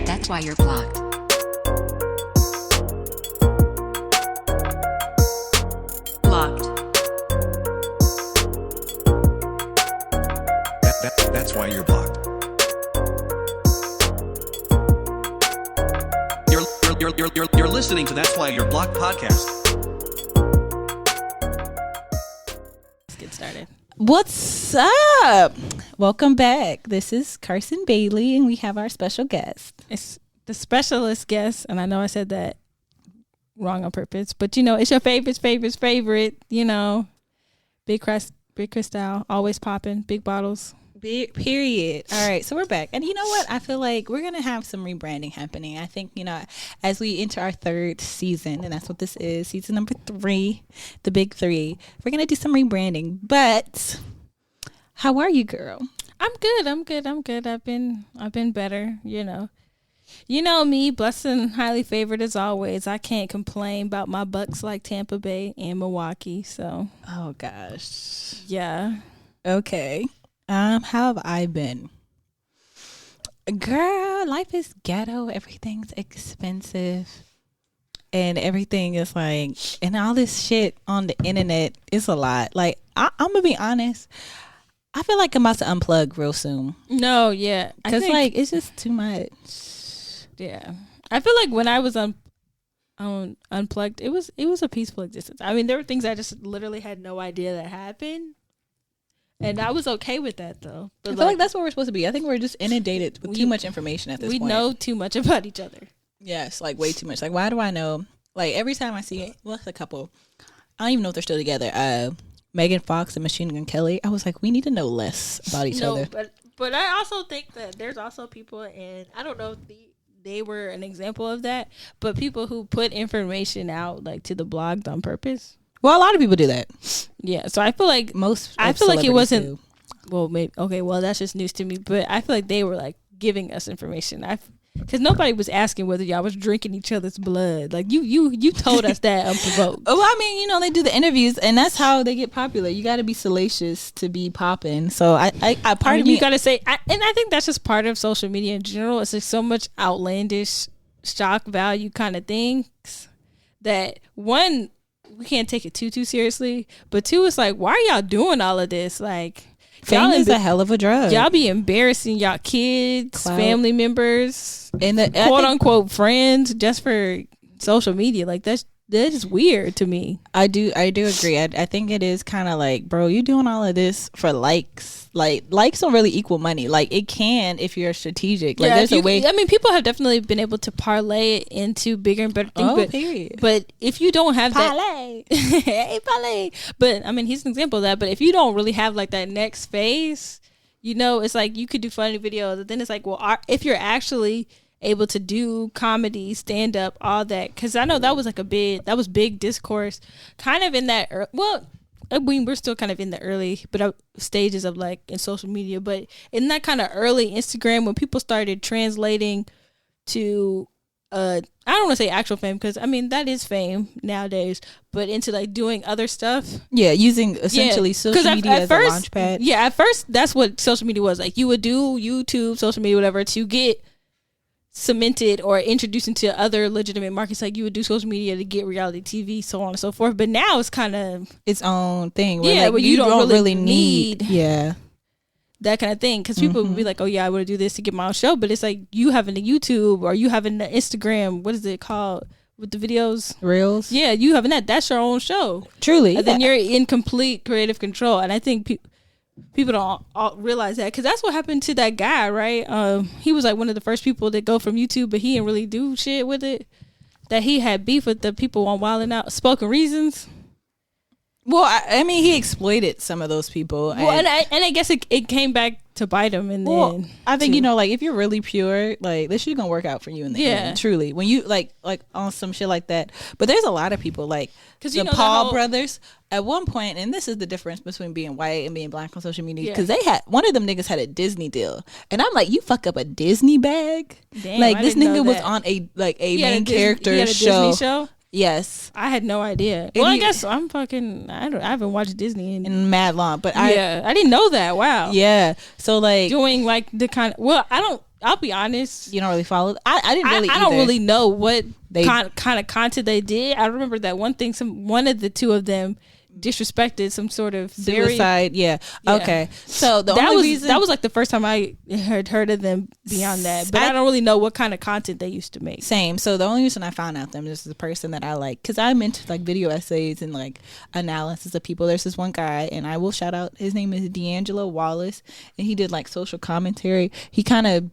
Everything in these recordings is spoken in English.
That's why you're blocked. Blocked. That's why you're blocked. You're listening to That's Why You're Blocked podcast. Let's get started. What's up? Welcome back. This is Carson Bailey, and we have our special guest. It's the specialist guest, and I know I said that wrong on purpose, but you know, it's your favorite, you know, Big Krystallll, always popping, big bottles. Period. All right, so we're back. And you know what? I feel like we're going to have some rebranding happening. I think, you know, as we enter our third season, and that's what this is, season number 3, the big 3, we're going to do some rebranding. But how are you, girl? I'm good. I've been better, you know. You know me, blessed and highly favored as always. I can't complain about my Bucks like Tampa Bay and Milwaukee, so. Oh, gosh. Yeah. Okay. How have I been? Girl, life is ghetto. Everything's expensive. And everything is like, and all this shit on the internet is a lot. Like, I'm going to be honest. I feel like I'm about to unplug real soon. No, yeah. Because, like, it's just too much. Yeah. I feel like when I was unplugged, it was a peaceful existence. I mean, there were things I just literally had no idea that happened. And I was okay with that, though. But I feel like that's what we're supposed to be. I think we're just inundated with too much information at this point. We know too much about each other. Yes, like way too much. Like, why do I know? Like, every time I see, well, it's a couple. I don't even know if they're still together. Megan Fox and Machine Gun Kelly. I was like, we need to know less about each other. But I also think that there's also people, and I don't know if they were an example of that, but people who put information out, like, to the blog on purpose. Well, a lot of people do that. Yeah, so I feel like I feel like it wasn't. Do. Well, maybe okay. Well, that's just news to me. But I feel like they were like giving us information. Because nobody was asking whether y'all was drinking each other's blood. Like you told us that unprovoked. Well, I mean, you know, they do the interviews, and that's how they get popular. You got to be salacious to be popping. So I part of me, you got to say, and I think that's just part of social media in general. It's just so much outlandish shock value kind of things that one. We can't take it too seriously, but 2, it's like, why are y'all doing all of this? Like, fame is a hell of a drug. Y'all be embarrassing y'all kids, family members, and the quote unquote friends just for social media. Like, that is weird to me. I do agree. I think it is kind of like, bro, you doing all of this for likes. Like, likes don't really equal money. Like, it can if you're strategic. Like, there's a way. I mean, people have definitely been able to parlay it into bigger and better things. Period. But if you don't have parlay. Hey, parlay. But I mean, he's an example of that. But if you don't really have like that next phase, you know, it's like you could do funny videos. And then it's like, well, if you're actually able to do comedy, stand up, all that, because I know that was like big discourse, kind of in that. I mean, we're still kind of in the early stages of like in social media, but in that kind of early Instagram when people started translating to I don't want to say actual fame, because I mean that is fame nowadays, but into like doing other stuff. Yeah, using essentially social media as a launch pad. Yeah, at first that's what social media was. Like, you would do YouTube, social media, whatever, to get cemented or introduced into other legitimate markets. Like, you would do social media to get reality TV, so on and so forth. But now it's kind of its own thing. Where you don't really need that kind of thing. Because people would be like, oh yeah, I would do this to get my own show. But it's like, you having a YouTube or you having the Instagram, what is it called with the videos? Reels. Yeah, you having that's your own show. Truly. And then you're in complete creative control. And I think people don't all realize that, because that's what happened to that guy, right? He was like one of the first people that go from YouTube, but he didn't really do shit with it. That he had beef with the people on Wild 'N Out, Spoken Reasons. Well, I mean, he exploited some of those people. Well, and I guess it came back to bite him. And then I think, you know, like, if you're really pure, like, this shit gonna work out for you in the end. Truly, when you like on some shit like that. But there's a lot of people, like the Paul brothers. At one point, and this is the difference between being white and being black on social media, because they had one of them niggas had a Disney deal, and I'm like, you fuck up a Disney bag. Damn, like, this nigga was on a main character show. Yes. I had no idea. Well, I guess I haven't watched Disney in mad long, but I didn't know that. Wow. Yeah. So like doing like the kind of, I'll be honest. You don't really follow. I didn't really. I don't really know what kind of content they did. I remember that one thing. One of the two of them disrespected some sort of suicide. Yeah. Okay. So that was like the first time I had heard of them beyond that. But I don't really know what kind of content they used to make. Same. So the only reason I found out them is the person that I like, because I'm into like video essays and like analysis of people. There's this one guy, and I will shout out. His name is D'Angelo Wallace, and he did like social commentary. He kind of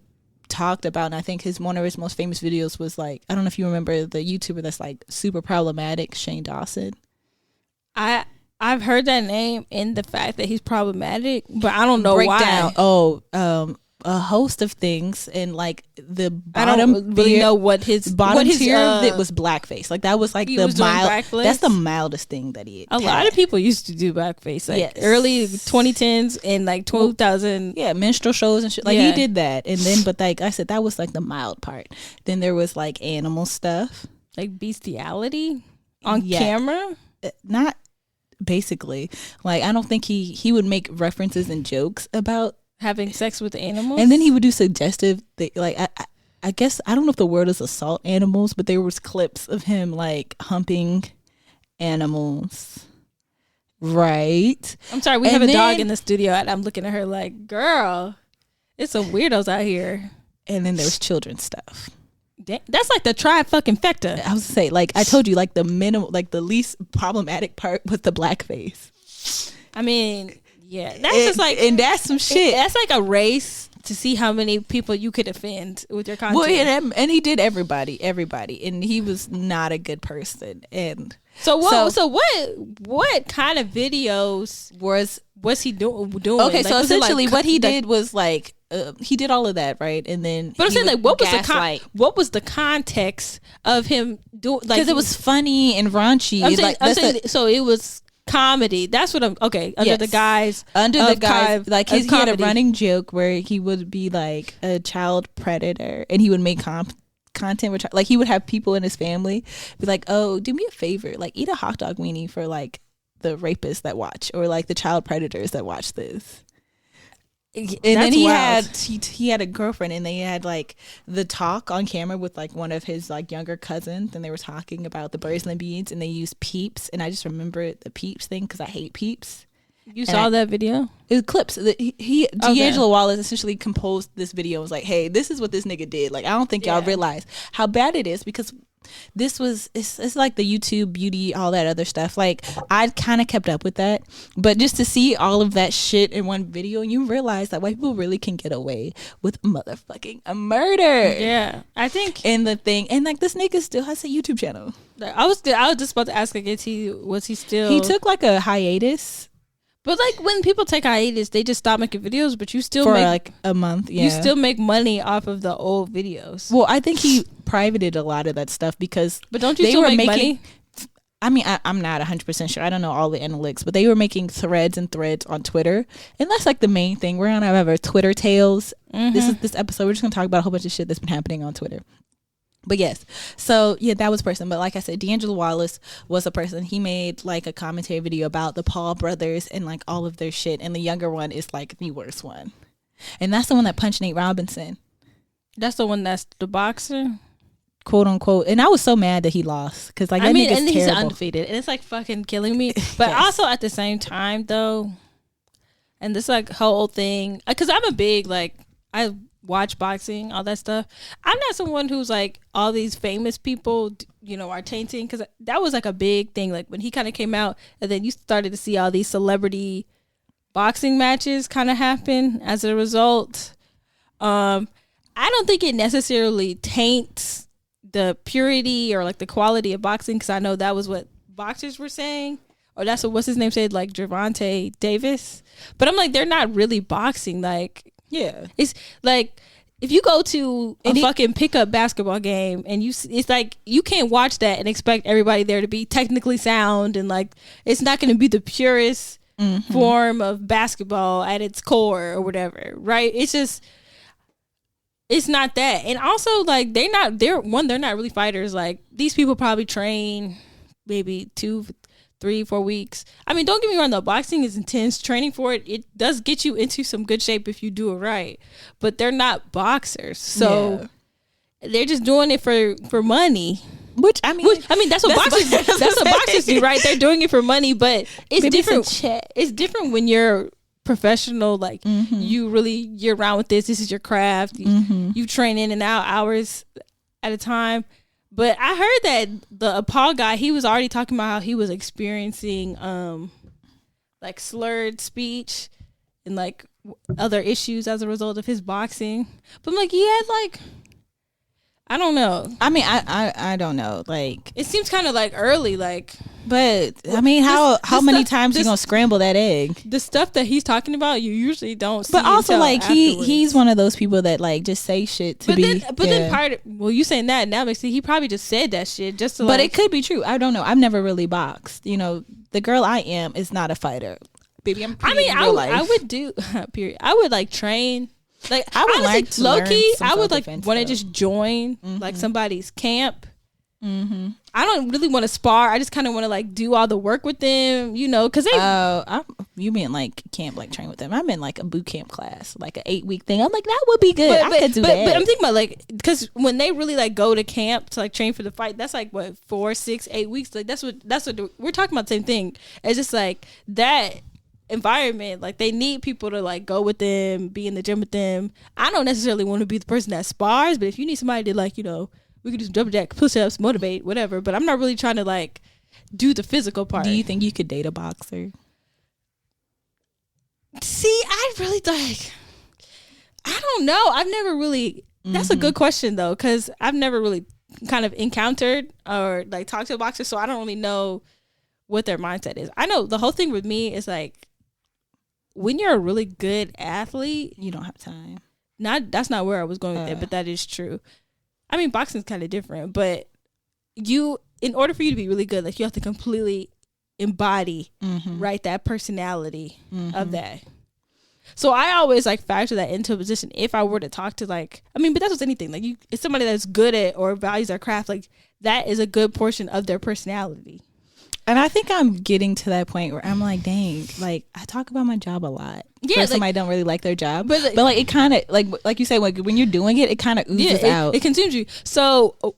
talked about, and I think one of his most famous videos was like, I don't know if you remember the YouTuber that's like super problematic, Shane Dawson. I've heard that name and the fact that he's problematic, but I don't know why. A host of things, and like the bottom, I don't really know what his tier of it was blackface. Like that was like the mild. That's the mildest thing that he. A lot of people used to do blackface, like early 2010s and like 2000. Yeah, minstrel shows and shit. Like he did that, and then but like I said, that was like the mild part. Then there was like animal stuff, like bestiality on camera. Not basically. Like I don't think he would make references and jokes about having sex with animals, and then he would do suggestive like I guess I don't know if the word is assault animals, but there was clips of him like humping animals, right? I'm sorry, we have a dog in the studio and I'm looking at her like, girl, it's some weirdos out here. And then there's children's stuff. That's like the trifecta. I was say, like I told you, like the minimum, like the least problematic part was the blackface. I mean, yeah, that's just like, and that's some shit. That's like a race to see how many people you could offend with your content. Well, and he did everybody, and he was not a good person. And so what kind of videos was he doing? Okay, like, so essentially what he did was like he did all of that, right? And then but I'm saying, like, what was the context of him doing? Like, because it was funny and raunchy. So it was comedy. That's what I'm under the guise, like he had a running joke where he would be like a child predator, and he would make content which, like, he would have people in his family be like, oh, do me a favor, like eat a hot dog weenie for like the rapists that watch, or like the child predators that watch this. And then he had a girlfriend, and they had like the talk on camera with like one of his like younger cousins, and they were talking about the birds and the bees, and they used Peeps, and I just remember the Peeps thing because I hate Peeps. You saw that video? It was clips. D'Angelo Wallace essentially composed this video. Was like, hey, this is what this nigga did. Like, I don't think y'all realize how bad it is, because it's like the YouTube beauty, all that other stuff. Like, I kind of kept up with that, but just to see all of that shit in one video, you realize that white people really can get away with motherfucking a murder. Yeah, I think. And the thing, and like this nigga still has a YouTube channel. I was just about to ask, like, was he still? He took like a hiatus. But like when people take hiatus, they just stop making videos, but you still for like a month. Yeah, you still make money off of the old videos. Well, I think he privated a lot of that stuff because. But don't you still make money? I mean, I'm not 100% sure. I don't know all the analytics, but they were making threads on Twitter, and that's like the main thing. We're gonna have our Twitter tales. Mm-hmm. This episode. We're just gonna talk about a whole bunch of shit that's been happening on Twitter. But yes, so yeah, that was a person. But like I said, D'Angelo Wallace was a person. He made like a commentary video about the Paul brothers and like all of their shit. And the younger one is like the worst one. And that's the one that punched Nate Robinson. That's the one that's the boxer? Quote unquote. And I was so mad that he lost. Because like, that nigga's and terrible. He's undefeated. And it's like fucking killing me. But also at the same time though, and this like whole thing, because I'm a big, like, I watch boxing, all that stuff. I'm not someone who's like all these famous people, you know, are tainting, because that was like a big thing. Like when he kind of came out, and then you started to see all these celebrity boxing matches kind of happen as a result. I don't think it necessarily taints the purity or like the quality of boxing, because I know that was what boxers were saying, or that's what's his name said, like Gervonta Davis. But I'm like, they're not really boxing. Like, yeah, it's like if you go to a fucking pickup basketball game and it's like you can't watch that and expect everybody there to be technically sound, and like it's not going to be the purest form of basketball at its core or whatever, right? It's it's not that. And also, like, they're not really fighters. Like, these people probably train maybe 2, 3, 4 weeks. I mean, don't get me wrong, though. Boxing is intense. Training for it does get you into some good shape if you do it right. But they're not boxers. So they're just doing it for money. Which I mean, that's what boxers do, right? They're doing it for money, but it's different. It's different when you're professional, like you're around with this is your craft, you train in and out hours at a time. But I heard that the Paul guy, he was already talking about how he was experiencing like slurred speech and like other issues as a result of his boxing. But I'm like, he had like, I don't know. I mean, I don't know. Like, it seems kind of like early, like. But I mean, how many times you gonna scramble that egg? The stuff that he's talking about, you usually don't see. But also, like, he's one of those people that like just say shit to you saying that now makes he probably just said that shit just to. But it could be true. I don't know. I've never really boxed. You know, the girl I am is not a fighter. Baby, I would do. Period. I would like train. Like, I would like low key. I would like want to just join like somebody's camp. I don't really want to spar. I just kind of want to like do all the work with them, you know, because you mean like camp, like train with them? I meant like a boot camp class, like an 8-week thing. I'm like, that would be good. I could do that. But I'm thinking about like, because when they really like go to camp to like train for the fight, that's like what 4, 6, 8 weeks. Like that's what we're talking about. The same thing. It's just like that environment. Like they need people to like go with them, be in the gym with them. I don't necessarily want to be the person that spars, but if you need somebody to like, you know, we could do some jumping jack, push-ups, motivate, whatever. But I'm not really trying to like do the physical part. Do you think you could date a boxer? See, I really like. I don't know. I've never really. That's a good question though, because I've never really kind of encountered or like talked to a boxer, so I don't really know what their mindset is. I know the whole thing with me is like, when you're a really good athlete, you don't have time. That's not where I was going with it, but that is true. I mean, boxing's kind of different, but in order for you to be really good, like you have to completely embody, right, that personality of that. So I always like factor that into a position. If I were to talk to like, I mean, but that's with anything. Like it's somebody that's good at or values their craft. Like that is a good portion of their personality. And I think I'm getting to that point where I'm like, dang, like I talk about my job a lot. Yeah, like, somebody don't really like their job, but like it kind of like you say, like when you're doing it, it kind of oozes out. It consumes you. So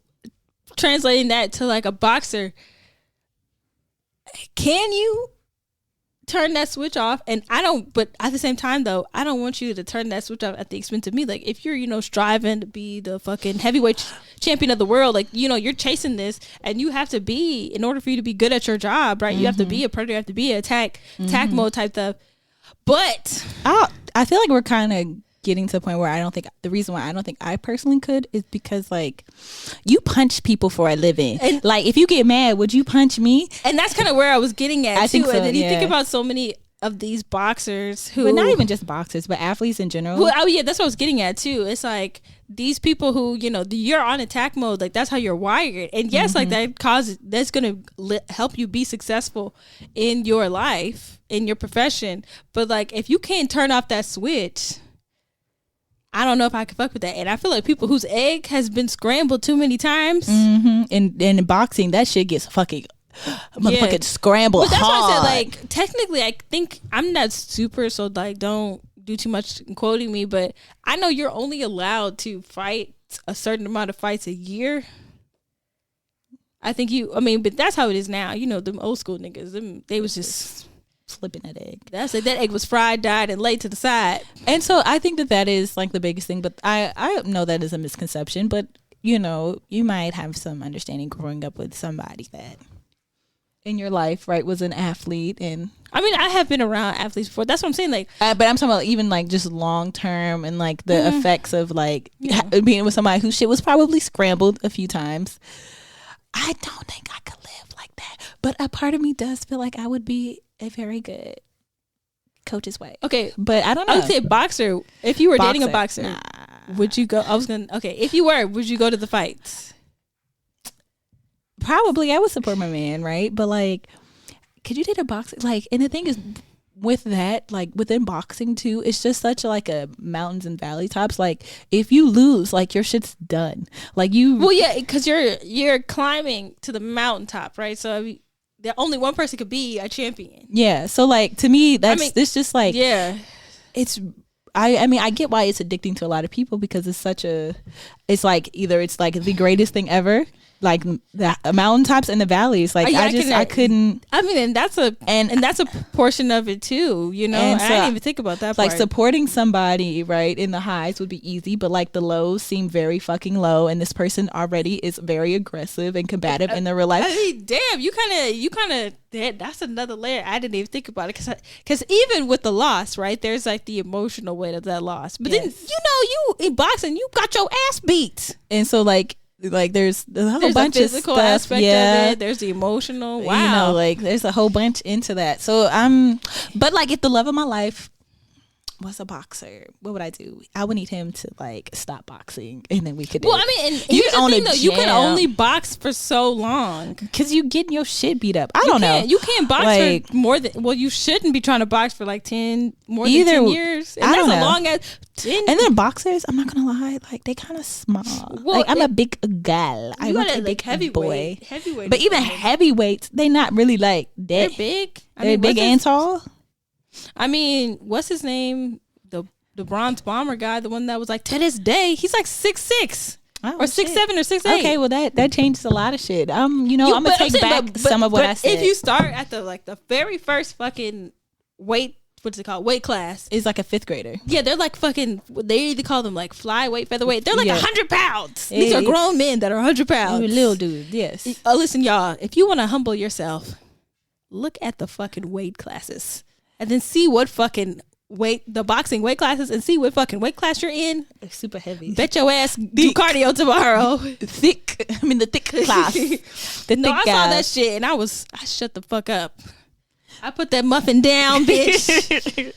translating that to like a boxer, can you turn that switch off? And I don't. But at the same time, though, I don't want you to turn that switch off at the expense of me. Like if you're, you know, striving to be the fucking heavyweight champion of the world, like, you know, you're chasing this, and you have to be, in order for you to be good at your job, right? You have to be a predator, you have to be attack mode type stuff. But I feel like we're kind of getting to the point where the reason why I don't think I personally could is because like you punch people for a living, and like if you get mad, would you punch me? And that's kind of where I was getting at. I think so, and then you think about so many of these boxers who, but not even just boxers, but athletes in general. Well, oh yeah, that's what I was getting at too. It's like these people who, you know, you're on attack mode, like that's how you're wired, and yes, like that's gonna help you be successful in your life, in your profession. But like if you can't turn off that switch, I don't know if I can fuck with that. And I feel like people whose egg has been scrambled too many times, and in boxing, that shit gets fucking motherfucking scrambled. But that's hard. Why I said, like, technically, I think I'm not super, so like, don't do too much in quoting me. But I know you're only allowed to fight a certain amount of fights a year. I think but that's how it is now. You know, them old school niggas, they was just flipping that egg. That's it. That egg was fried, dyed, and laid to the side. And so I think that is like the biggest thing. But I know that is a misconception. But you know, you might have some understanding growing up with somebody that in your life, right, was an athlete. And I mean, I have been around athletes before. That's what I'm saying. Like, but I'm talking about even like just long term and like the effects of like being with somebody whose shit was probably scrambled a few times. I don't think I could live like that. But a part of me does feel like I would be a very good coach's wife. Okay, but I don't know. I would say boxer. If you were dating a boxer, would you go? If you were, would you go to the fights? Probably. I would support my man, right? But like, could you date a boxer? Like, and the thing is, with that, like within boxing too, it's just such like a mountains and valley tops. Like if you lose, like your shit's done. Like you. Well, yeah, because you're climbing to the mountaintop, right? So the only one person could be a champion. Yeah. So like to me, it's just like it's. I mean, I get why it's addicting to a lot of people because it's like either it's like the greatest thing ever, like the mountaintops and the valleys. Like I couldn't. I mean, and that's a portion of it too. You know, and so I didn't even think about that. Like part. Supporting somebody right in the highs would be easy, but like the lows seem very fucking low, and this person already is very aggressive and combative in their real life. I mean, damn, you kind of. That's another layer. I didn't even think about it because even with the loss, right? There's like the emotional weight of that loss. But then you in boxing, you got your ass beat, and so like there's a whole bunch a physical of stuff. Aspect of it. There's the emotional. Wow, you know, like there's a whole bunch into that. So but like if the love of my life was a boxer, what would I do? I would need him to like stop boxing, and then we could. Well, I mean, and here's the thing though, you can only box for so long because you getting your shit beat up. I don't know. You can't box for more than. Well, you shouldn't be trying to box for like 10 years. And I don't know. As long as 10. And then boxers, I'm not gonna lie, like they kind of small. Well, like I'm a big gal. I want a big boy. Heavyweight. But even heavyweights, they not really like that. They're big. They're big and tall. I mean, what's his name? The bronze bomber guy, the one that was like to this day, he's like 6'6". Or 6'7" or 6'8". Okay, well that changes a lot of shit. I'm gonna take back some of what I said. If you start at the very first fucking weight, what's it called? Weight class. It's like a 5th grader. Yeah, they're like fucking. They either call them like flyweight, featherweight. They're like 100 pounds. These are grown men that are 100 pounds. Little dude, yes. Listen, y'all. If you want to humble yourself, look at the fucking weight classes, and then see what fucking the boxing weight classes, and see what fucking weight class you're in. They're super heavy. Bet your ass do cardio tomorrow. The thick class. I saw that shit and I shut the fuck up. I put that muffin down, bitch.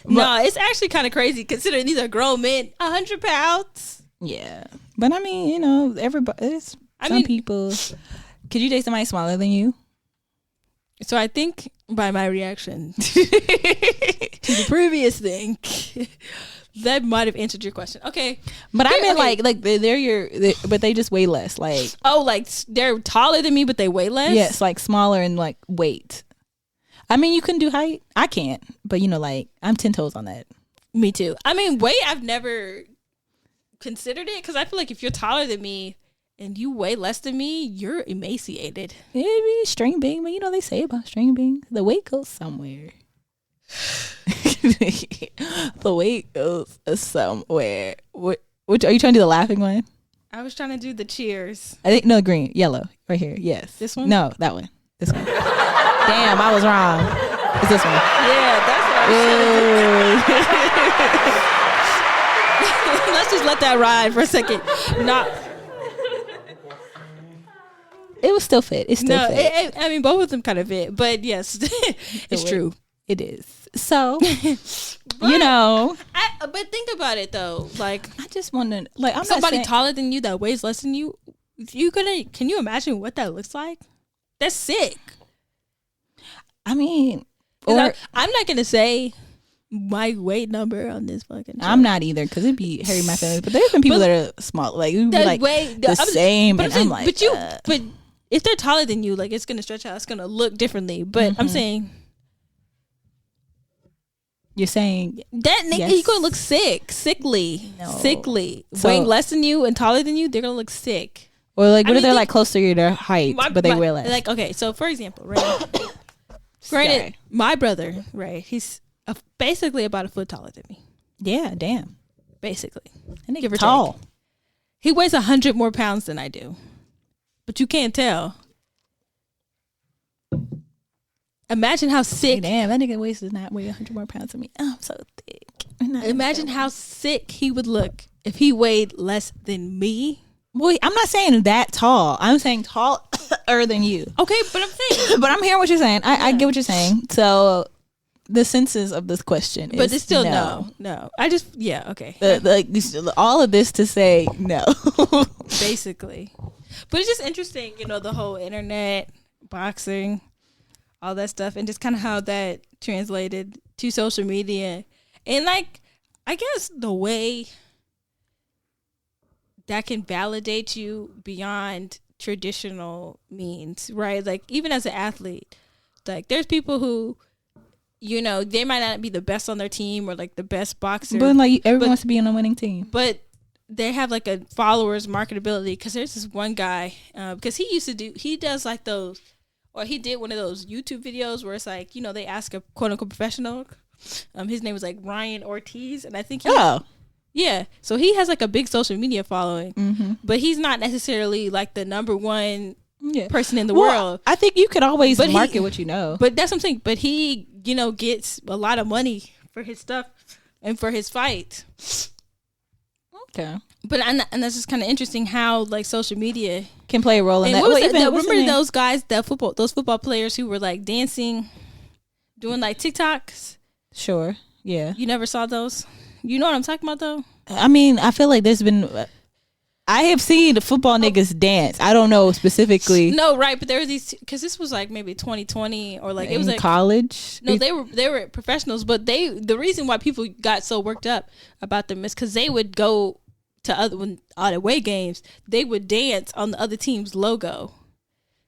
No, it's actually kind of crazy considering these are grown men. 100 pounds. Yeah, but I mean, you know, everybody. People. Could you date somebody smaller than you? So I think by my reaction to the previous thing, that might have answered your question. Okay, but I meant like but they just weigh less. Like like they're taller than me, but they weigh less. Yes, like smaller in like weight. I mean, you can do height. I can't, but you know, like I'm 10 toes on that. Me too. I mean, weight. I've never considered it because I feel like if you're taller than me and you weigh less than me, you're emaciated. Maybe string bean, but you know they say about string bean, the weight goes somewhere. The weight goes somewhere. What are you trying to do? The laughing one? I was trying to do the cheers. I think no, green, yellow, right here. Yes, this one. No, that one. This one. Damn, I was wrong. It's this one. Yeah, that's what I was. Let's just let that ride for a second. Not. It was still fit. It's still fit. I mean, both of them kind of fit, but yes, it's true. It is. So, you know. But think about it though. Like, I just want to like I'm somebody taller than you that weighs less than you. Can you imagine what that looks like? That's sick. I mean, I'm not gonna say my weight number on this fucking show. I'm not either because it'd be hurting my feelings. But there's been people that are small, like it would be like the same. But I'm like, but if they're taller than you, like it's gonna stretch out. It's gonna look differently. But I'm saying, you're saying that nigga, he's gonna look sickly. So, weighing less than you and taller than you, they're gonna look sick. Or like, what if they're like closer to their height, but they weigh less? Like, okay, so for example, right? Granted, my brother, right? He's basically about a foot taller than me. Yeah, damn. Basically, and give or tall. Take. He weighs 100 more pounds than I do, but you can't tell. Imagine how sick. Hey, damn, that nigga does not weigh 100 more pounds than me. Oh, I'm so thick. Imagine how sick he would look if he weighed less than me. Boy, I'm not saying that tall. I'm saying taller than you. Okay, but I'm saying. But I'm hearing what you're saying. I get what you're saying. So the senses of this question is but it's still no. I just, okay. All of this to say no. Basically. But it's just interesting, the whole internet, boxing, all that stuff, and just kind of how that translated to social media. And like, I guess the way that can validate you beyond traditional means, right? Like, even as an athlete, like, there's people who, you know, they might not be the best on their team or like the best boxer, but like everyone wants to be on a winning team. But they have like a followers marketability, because there's this one guy, because he does like those, or he did one of those YouTube videos where it's like, you know, they ask a quote unquote professional. His name was like Ryan Ortiz, and I think yeah, so he has like a big social media following, but he's not necessarily like the number one person in the world. I think you could always market what you know. But that's what I'm saying. But he, you know, gets a lot of money for his stuff and for his fight. Okay. But and that's just kind of interesting how like social media can play a role in that. Remember those guys, those football players who were like dancing, doing like TikToks? Sure. Yeah. You never saw those? You know what I'm talking about, though? I mean, I feel like there's been... I have seen the football niggas dance. I don't know specifically. No, right, but there were these... Because this was like maybe 2020 or like... It was like college? No, they were professionals, but the reason why people got so worked up about them is because they would go to other away games. They would dance on the other team's logo.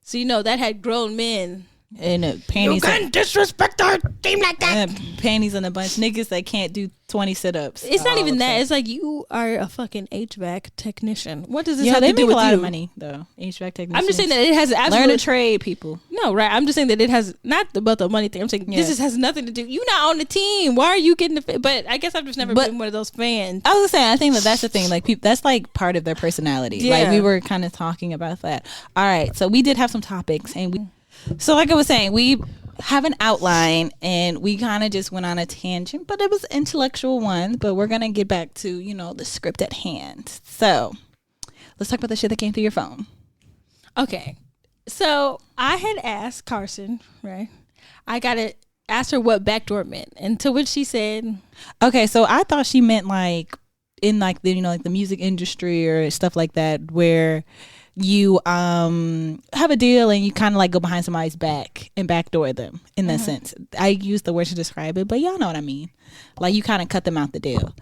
So, you know, that had grown men... And panties. You can't disrespect our team like that. Panties in a bunch. Niggas that can't do 20 sit-ups. It's not even that. It's like, you are a fucking HVAC technician. What does this have to do with you? They make a lot of money, though. HVAC technicians. I'm just saying that it has absolutely... Learn a trade, people. No, right. I'm just saying that it has... Not about the money thing. I'm saying this has nothing to do... You're not on the team. Why are you getting the... But I guess I've just never been one of those fans. I was saying, I think that's the thing. Like, people, that's like part of their personality. Yeah. Like, we were kind of talking about that. All right. So we did have some topics, and so like I was saying, we have an outline, and we kind of just went on a tangent, but it was an intellectual one. But we're gonna get back to, you know, the script at hand. So let's talk about the shit that came through your phone. Okay, so I had asked Carson, right? I gotta ask her what backdoor meant, and to which she said, okay, so I thought she meant like in like the, you know, like the music industry or stuff like that, where you have a deal and you kind of like go behind somebody's back and backdoor them in that sense. I use the word to describe it, but y'all know what I mean. Like, you kind of cut them out the deal.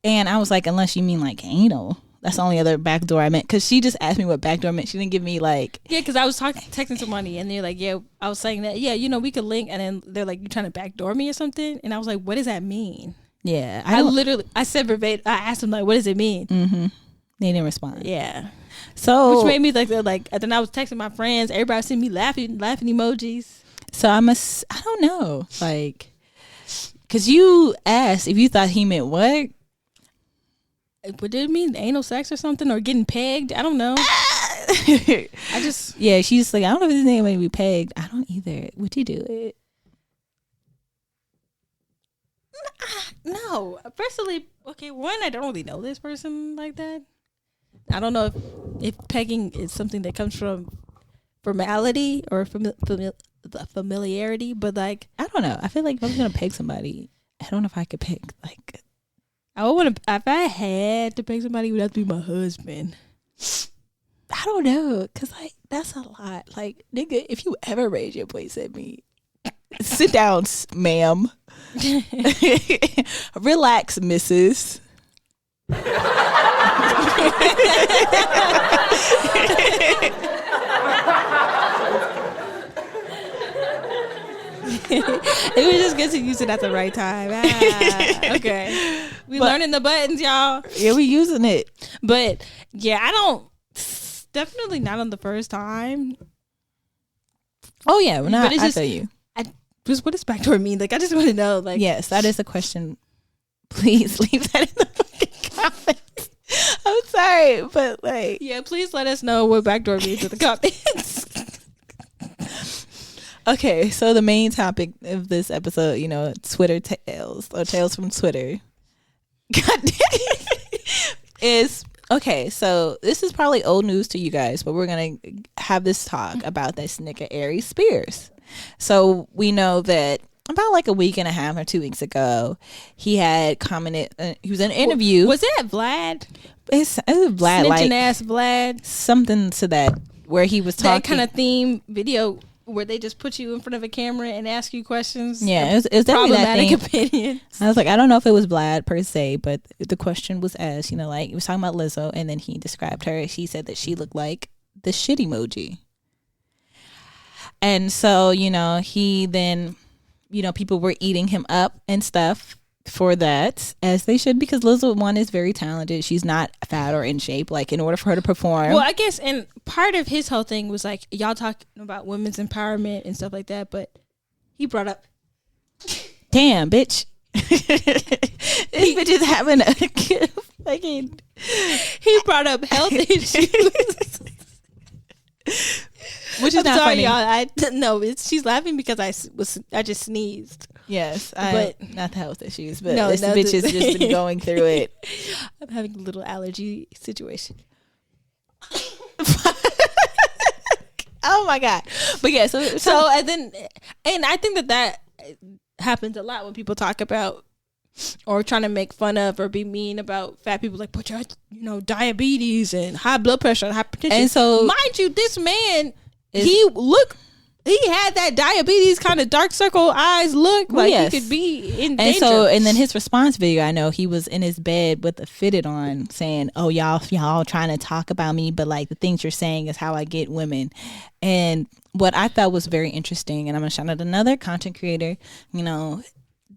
And I was like, unless you mean like anal, that's the only other backdoor I meant. Because she just asked me what backdoor meant. She didn't give me like... Yeah, because I was texting somebody and they're like, yeah, I was saying that, yeah, you know, we could link. And then they're like, you trying to backdoor me or something? And I was like, what does that mean? Yeah. I said verbatim, I asked them like, what does it mean? Mm-hmm. They didn't respond. Yeah. So, which made me like, and then I was texting my friends. Everybody seen me laughing emojis. So I don't know, like, because you asked if you thought he meant what? What did it mean? Anal sex or something, or getting pegged? I don't know. She's like, I don't know if his name may be pegged. I don't either. Would you do it? No, personally. Okay, one, I don't really know this person like that. I don't know if pegging is something that comes from formality or familiarity, but like, I don't know. I feel like if I was gonna peg somebody, I don't know if I could pick like. I would want to. If I had to peg somebody, it would have to be my husband. I don't know, cause like that's a lot. Like, nigga, if you ever raise your voice at me, sit down, ma'am. Relax, missus. It was just good to use it at the right time. Okay. Learning the buttons, y'all. Yeah, we using it. But yeah, I don't, definitely not on the first time. Oh yeah, well, I tell you. What does backdoor mean? Like, I just want to know. Like, yes, that is a question. Please leave that in the fucking comments. I'm sorry, but like, yeah, please let us know what backdoor means in the comments. Okay, so the main topic of this episode, you know, Twitter tales or tales from Twitter. God damn it. Is okay. So this is probably old news to you guys, but we're gonna have this talk about this nigga Aries Spears. So we know that about like a week and a half or 2 weeks ago, he had commented. He was in an interview. Was that Vlad? It's Vlad, snitching like ass Vlad, something to that, where he was talking that kind of theme video. where they just put you in front of a camera and ask you questions. Yeah, it's definitely that thing. Opinions. I was like, I don't know if it was Vlad per se, but the question was asked, like he was talking about Lizzo, and then he described her. She said that she looked like the shit emoji. And so, he then, people were eating him up and stuff for that, as they should, because Lizzo, one, is very talented. She's not fat or in shape. Like, in order for her to perform. Well, I guess, and part of his whole thing was like, y'all talking about women's empowerment and stuff like that, but he brought up. Damn, bitch. This bitch is having a fucking. He brought up health issues. Which is not funny. Y'all. She's laughing because I just sneezed. Yes, but not the health issues, but no, this bitch has just been going through it. I'm having a little allergy situation. Oh my god! But yeah, so and I think that happens a lot when people talk about or trying to make fun of or be mean about fat people, like, but you're, diabetes and high blood pressure and hypertension. And so, mind you, this man, he had that diabetes kind of dark circle eyes look, like he could be in danger. And then his response video, I know he was in his bed with the fitted on saying, oh, y'all trying to talk about me, but like the things you're saying is how I get women. And what I thought was very interesting, and I'm gonna shout out another content creator,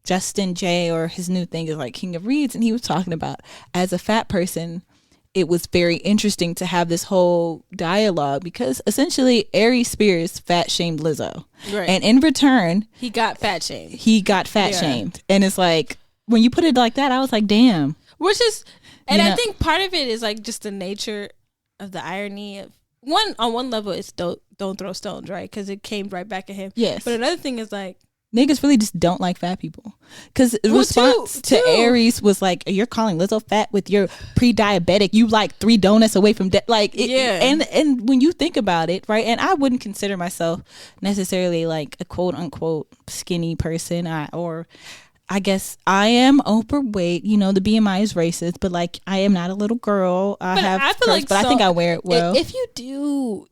Justin J, or his new thing is like King of Reads, and he was talking about, as a fat person, it was very interesting to have this whole dialogue, because essentially Aries Spears fat shamed Lizzo, right? And in return, he got fat shamed. Shamed, and it's like, when you put it like that, I was like, damn. Which is, and I think part of it is like just the nature of the irony of on one level, it's don't throw stones, right? Because it came right back at him. Yes, but another thing is like, niggas really just don't like fat people, because response to Aries was like, you're calling Lizzo fat with your pre-diabetic, you like 3 donuts away from and when you think about it, right, and I wouldn't consider myself necessarily like a quote unquote skinny person, or I guess I am overweight, the BMI is racist, but like I am not a little girl. I think I wear it well. If you do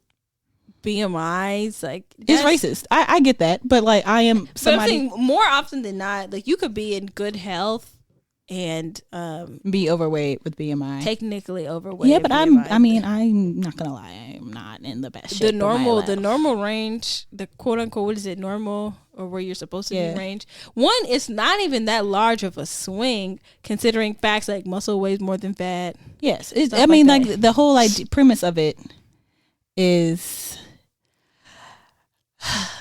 BMIs, like, it's racist. I get that, but like I am somebody. But more often than not, like, you could be in good health and be overweight with BMI. Technically overweight. Yeah, but I'm not gonna lie, I'm not in the best shape. The normal range, the quote unquote, what is it, normal, or where you're supposed to be range. One, it's not even that large of a swing considering facts like muscle weighs more than fat. Yes, like the whole premise of it is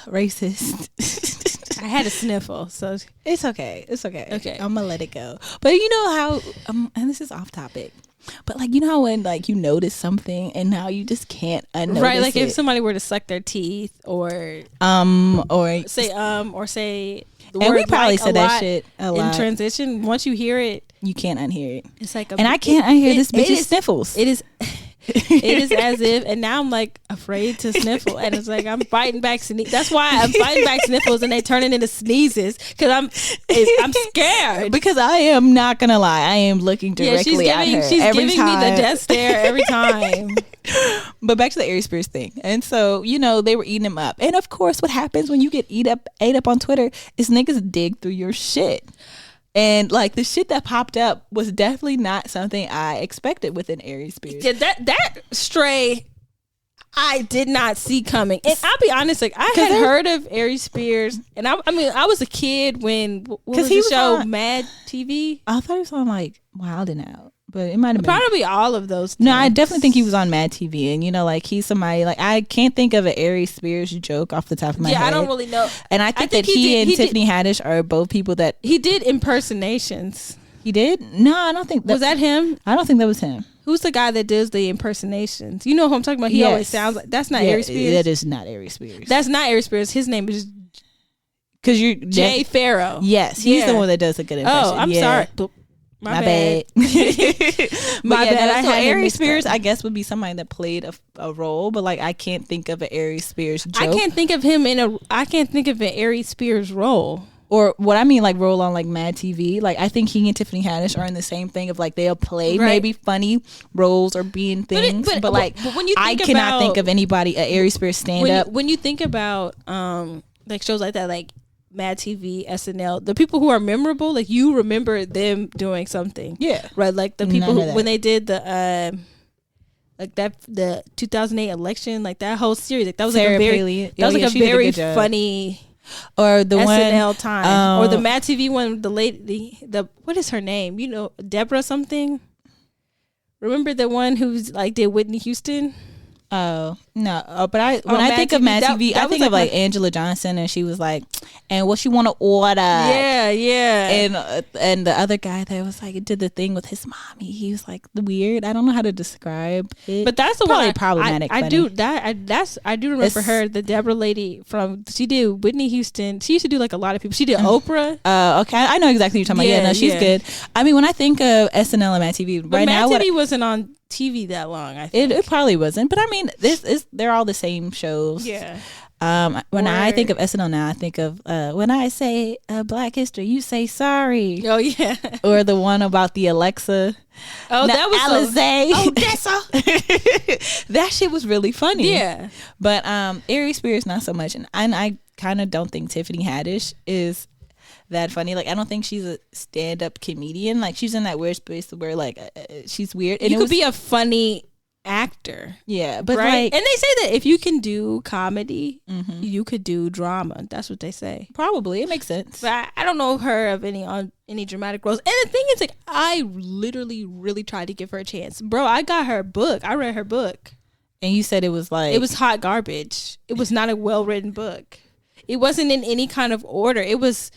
racist. I had a sniffle, so it's okay. Okay, I'm gonna let it go. But you know how, and this is off topic, but like, you know how when like you notice something and now you just can't unnotice, right? Like it. if somebody were to suck their teeth, or say the and word we probably like said that shit a lot in transition. Once you hear it, you can't unhear it. It's like, and I can't unhear this bitch's sniffles. It is. It is as if, and now I'm like afraid to sniffle, and it's like I'm fighting back that's why I'm fighting back sniffles, and they turn it into sneezes because I'm scared. Because I am not gonna lie, I am looking directly at her. She's giving me the death stare every time. But back to the Aries Spears thing, and so they were eating him up, and of course, what happens when you get ate up on Twitter is niggas dig through your shit. And like the shit that popped up was definitely not something I expected with an Aries Spears. Yeah, that stray I did not see coming. And I'll be honest, like I had heard of Aries Spears, and I was a kid when what was the show on Mad TV? I thought he was on like Wild and Out, but it might have been probably all of those things. No, I definitely think he was on Mad TV, and like he's somebody, like I can't think of an Aries Spears joke off the top of my head. Yeah, I don't really know. And I think that he and Tiffany Haddish are both people that he did impersonations. He did? No, I don't think was that him. I don't think that was him. Who's the guy that does the impersonations? You know who I'm talking about? He always sounds like that's not Aries Spears. That is not Aries Spears. That's not Aries Spears. His name is because you're Jay Farrow. Yes, he's the one that does a good impression. Oh, I'm sorry. My bad. My bad. So Aries Spears, I guess, would be somebody that played a role, but like I can't think of an Aries Spears joke. I can't think of an Aries Spears role. or what I mean, like roll on like Mad TV. Like I think he and Tiffany Haddish are in the same thing of like they'll play maybe funny roles or be in things, but when you think I cannot think of anybody a Aries Spears stand up. When you think about like shows like that, like Mad TV, SNL, the people who are memorable, like you remember them doing something, right? Like the people who, when they did the like that the 2008 election, like that whole series, like that was Sarah like a very Palin. that was like a very funny. Or the SNL one time, or the Mad TV one, the lady, the what is her name? You know, Deborah something. Remember the one who's like did Whitney Houston? Oh no! But when I think of Mad TV, I think of like Angela Johnson, and she was like, "And what you want to order?" Yeah. And the other guy that was like did the thing with his mommy. He was like weird. I don't know how to describe it. But that's the probably one problematic. I do that. I do remember her, the Deborah lady from. She did Whitney Houston. She used to do like a lot of people. She did Oprah. Okay, I know exactly what you're talking about. Yeah, no, she's good. I mean, when I think of SNL and Mad TV, but Mad TV wasn't on TV that long. I think it probably wasn't, but I mean, they're all the same shows. Yeah. When I think of SNL now, I think of when I say Black History, you say sorry. Oh yeah. Or the one about the Alexa. Oh, that was Alizé. Oh, that's that shit was really funny. Yeah. But Aries Spears not so much, and I kind of don't think Tiffany Haddish is that funny. Like I don't think she's a stand-up comedian. Like she's in that weird space where like she's weird. And you could be a funny actor, but right? Like, and they say that if you can do comedy, you could do drama. That's what they say. Probably, it makes sense. But I don't know her of any dramatic roles. And the thing is, like, I literally really tried to give her a chance, bro. I got her book. I read her book, and you said it was hot garbage. It was not a well-written book. It wasn't in any kind of order. It was.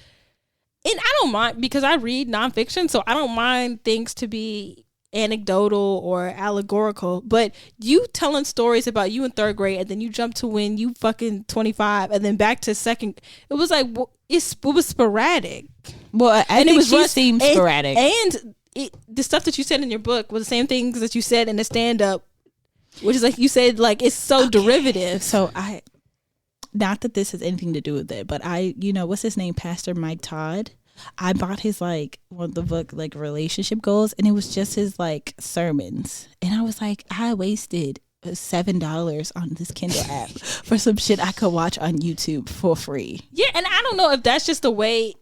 And I don't mind because I read nonfiction, so I don't mind things to be anecdotal or allegorical. But you telling stories about you in third grade, and then you jump to when you fucking 25, and then back to second. It was like it was sporadic. Well, I think she seemed sporadic, and the stuff that you said in your book was the same things that you said in the stand up, which is like you said, like it's so derivative. So not that this has anything to do with it, but what's his name? Pastor Mike Todd. I bought his like one of the book like relationship goals, and it was just his like sermons, and I was like, I wasted $7 on this Kindle app for some shit I could watch on YouTube for free. Yeah, and I don't know if that's just the way.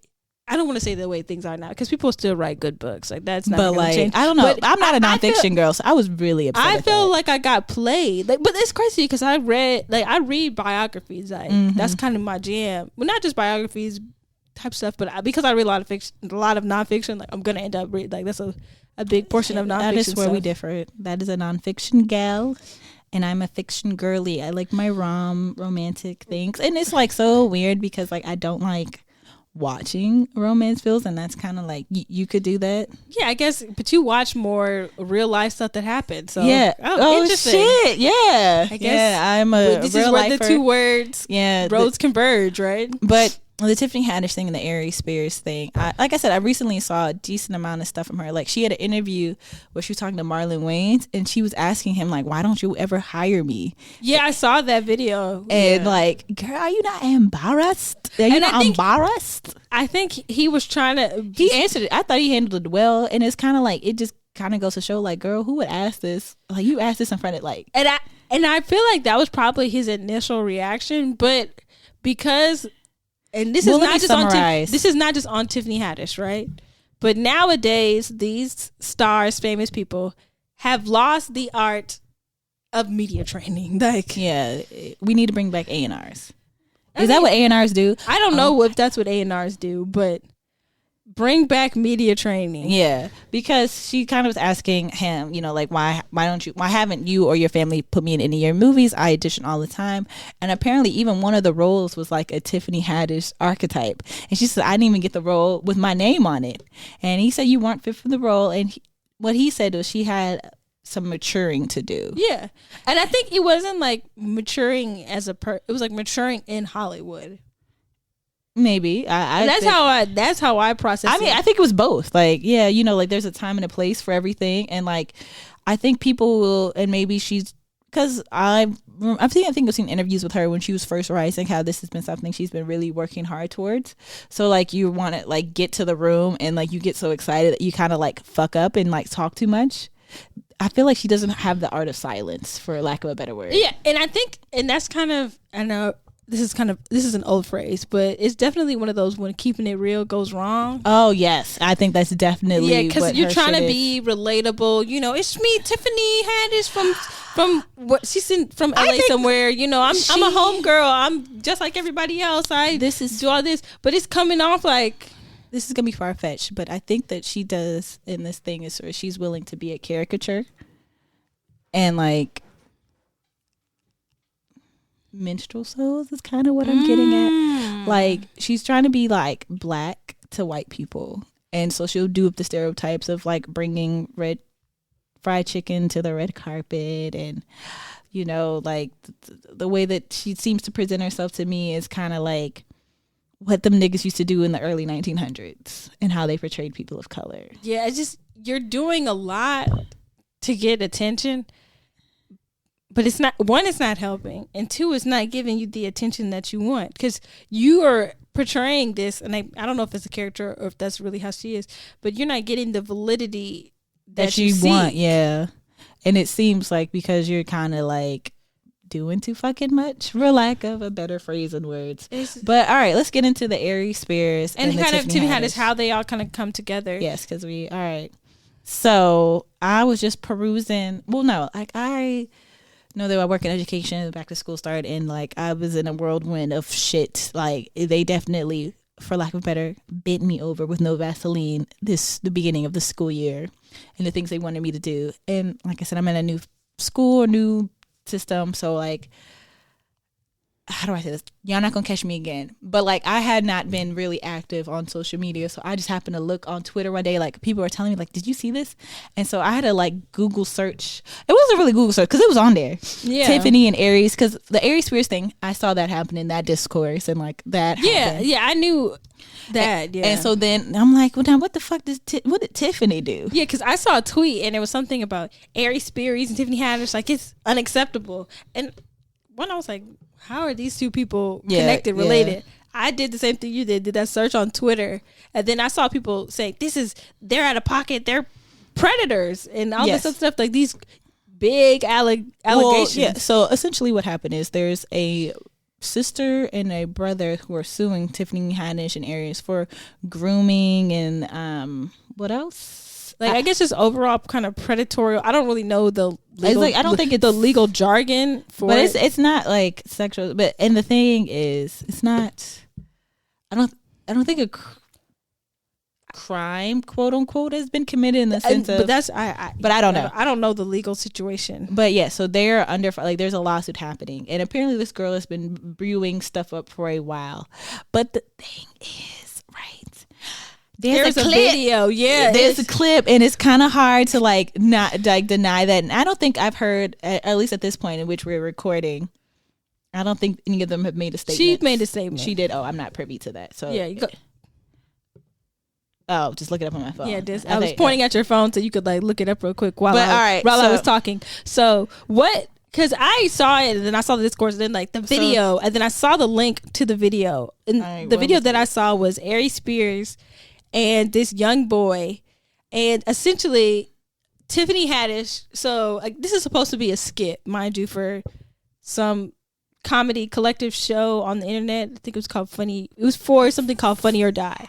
I don't want to say the way things are now because people still write good books. Like that's not going to change. I don't know. But I'm not a nonfiction girl, so I was really upset. I feel like I got played. Like, but it's crazy because I read biographies. Like that's kind of my jam. Well, not just biographies type stuff, but because I read a lot of nonfiction. Like I'm gonna end up reading. Like that's a big portion of nonfiction. That is where stuff. we differ. That is a nonfiction gal. And I'm a fiction girly. I like my romantic things, and it's like so weird because like I don't like watching romance films, and that's kind of like you could do that. Yeah, I guess, but you watch more real life stuff that happened. So yeah. Oh shit. Yeah. I guess I'm a. This is where the two words roads converge, right? But the Tiffany Haddish thing and the Aries Spears thing, like I said, I recently saw a decent amount of stuff from her. Like she had an interview where she was talking to Marlon Wayans, and she was asking him like, why don't you ever hire me? Yeah, I saw that video. And like, girl, are you not embarrassed? Are you not embarrassed? I think he was trying to. He answered it. I thought he handled it well, and it's kind of like it just kind of goes to show, like, girl, who would ask this? Like, you asked this in front of like, and I feel like that was probably his initial reaction, but because. And this is not just on Tiffany Haddish, right? But nowadays, these stars, famous people, have lost the art of media training. Like, yeah, we need to bring back A&Rs. Is that what A&Rs do? I don't know if that's what A&Rs do, but bring back media training. Yeah, because she kind of was asking him, like, why haven't you or your family put me in any of your movies? I audition all the time, and apparently even one of the roles was like a Tiffany Haddish archetype, and she said I didn't even get the role with my name on it, and he said you weren't fit for the role, and what he said was she had some maturing to do. Yeah, and I think it wasn't like maturing it was like maturing in Hollywood. Maybe that's how I process it. I mean, I think it was both. Like, yeah, like there's a time and a place for everything, and like I think people will, and maybe she's because I'm I've seen interviews with her when she was first rising, how this has been something she's been really working hard towards. So like you want to like get to the room and like you get so excited that you kind of like fuck up and like talk too much. I feel like she doesn't have the art of silence, for lack of a better word. Yeah, and I think, and that's kind of, I know this is an old phrase, but it's definitely one of those when keeping it real goes wrong. Oh yes, I think that's definitely because you're trying to be relatable. You know, it's me, Tiffany Haddish from what she's from LA somewhere. You know, I'm a homegirl. I'm just like everybody else. Do all this, but it's coming off like. This is gonna be far fetched, but I think that she does in this thing is sort of she's willing to be a caricature, and like minstrel souls is kind of what I'm getting at. Like she's trying to be like black to white people, and so she'll do up the stereotypes of like bringing red fried chicken to the red carpet, and you know, like the way that she seems to present herself to me is kind of like what them niggas used to do in the early 1900s and how they portrayed people of color. Yeah, it's just, you're doing a lot to get attention, but it's not, one, it's not helping, and two, it's not giving you the attention that you want, because you are portraying this, and I don't know if it's a character or if that's really how she is, but you're not getting the validity that you want. Yeah. And it seems like because you're kind of like doing too fucking much, for lack of a better phrase and words. But all right, let's get into the Aries Spears and kind of Tiffany Haddish, how they all kind of come together. Yes, because all right. So I was just perusing. Well, no, like I know that I work in education. Back to school started, and like I was in a whirlwind of shit. Like they definitely, for lack of better, bent me over with no Vaseline the beginning of the school year, and the things they wanted me to do. And like I said, I'm in a new school, new system, so like, how do I say this? Y'all not gonna catch me again. But like, I had not been really active on social media, so I just happened to look on Twitter one day. Like, people were telling me, like, "Did you see this?" And so I had to like Google search. It wasn't really Google search because it was on there. Yeah, Tiffany and Aries, because the Aries Spears thing, I saw that happen in that discourse, and like that. Happened. Yeah, I knew that. And so then I'm like, well, now what the fuck what did Tiffany do? Yeah, because I saw a tweet and it was something about Aries Spears and Tiffany Haddish, like it's unacceptable. And when I was like, how are these two people connected, related? Yeah. I did the same thing you did that search on Twitter, and then I saw people say they're out of pocket, they're predators, and all this other stuff, like these big allegations. Yeah. So essentially, what happened is there's a sister and a brother who are suing Tiffany Haddish and Aries for grooming and what else? Like I guess just overall kind of predatory. I don't really know the legal, I don't think it's the legal jargon for but it. It's not like sexual. But and the thing is, it's not. I don't think a crime, quote unquote, has been committed in the sense of. But that's But I don't know. I don't know the legal situation. But yeah, so they're under like there's a lawsuit happening, and apparently this girl has been brewing stuff up for a while. But the thing is, right? There's a clip. Video, yeah. There's a clip, and it's kind of hard to like not like deny that. And I don't think I've heard, at least at this point in which we're recording, I don't think any of them have made a statement. She made a statement. She did. Oh, I'm not privy to that. So yeah, you go. Oh, just look it up on my phone. Yeah, I was pointing at your phone so you could like look it up real quick while I was talking. So what? Because I saw it and then I saw the discourse and then like the video and then I saw the link to the video. And the video that I saw was Aries Spears and this young boy, and essentially Tiffany Haddish. So like this is supposed to be a skit, mind you, for some comedy collective show on the internet. I think it was called Funny. It was for something called Funny or Die,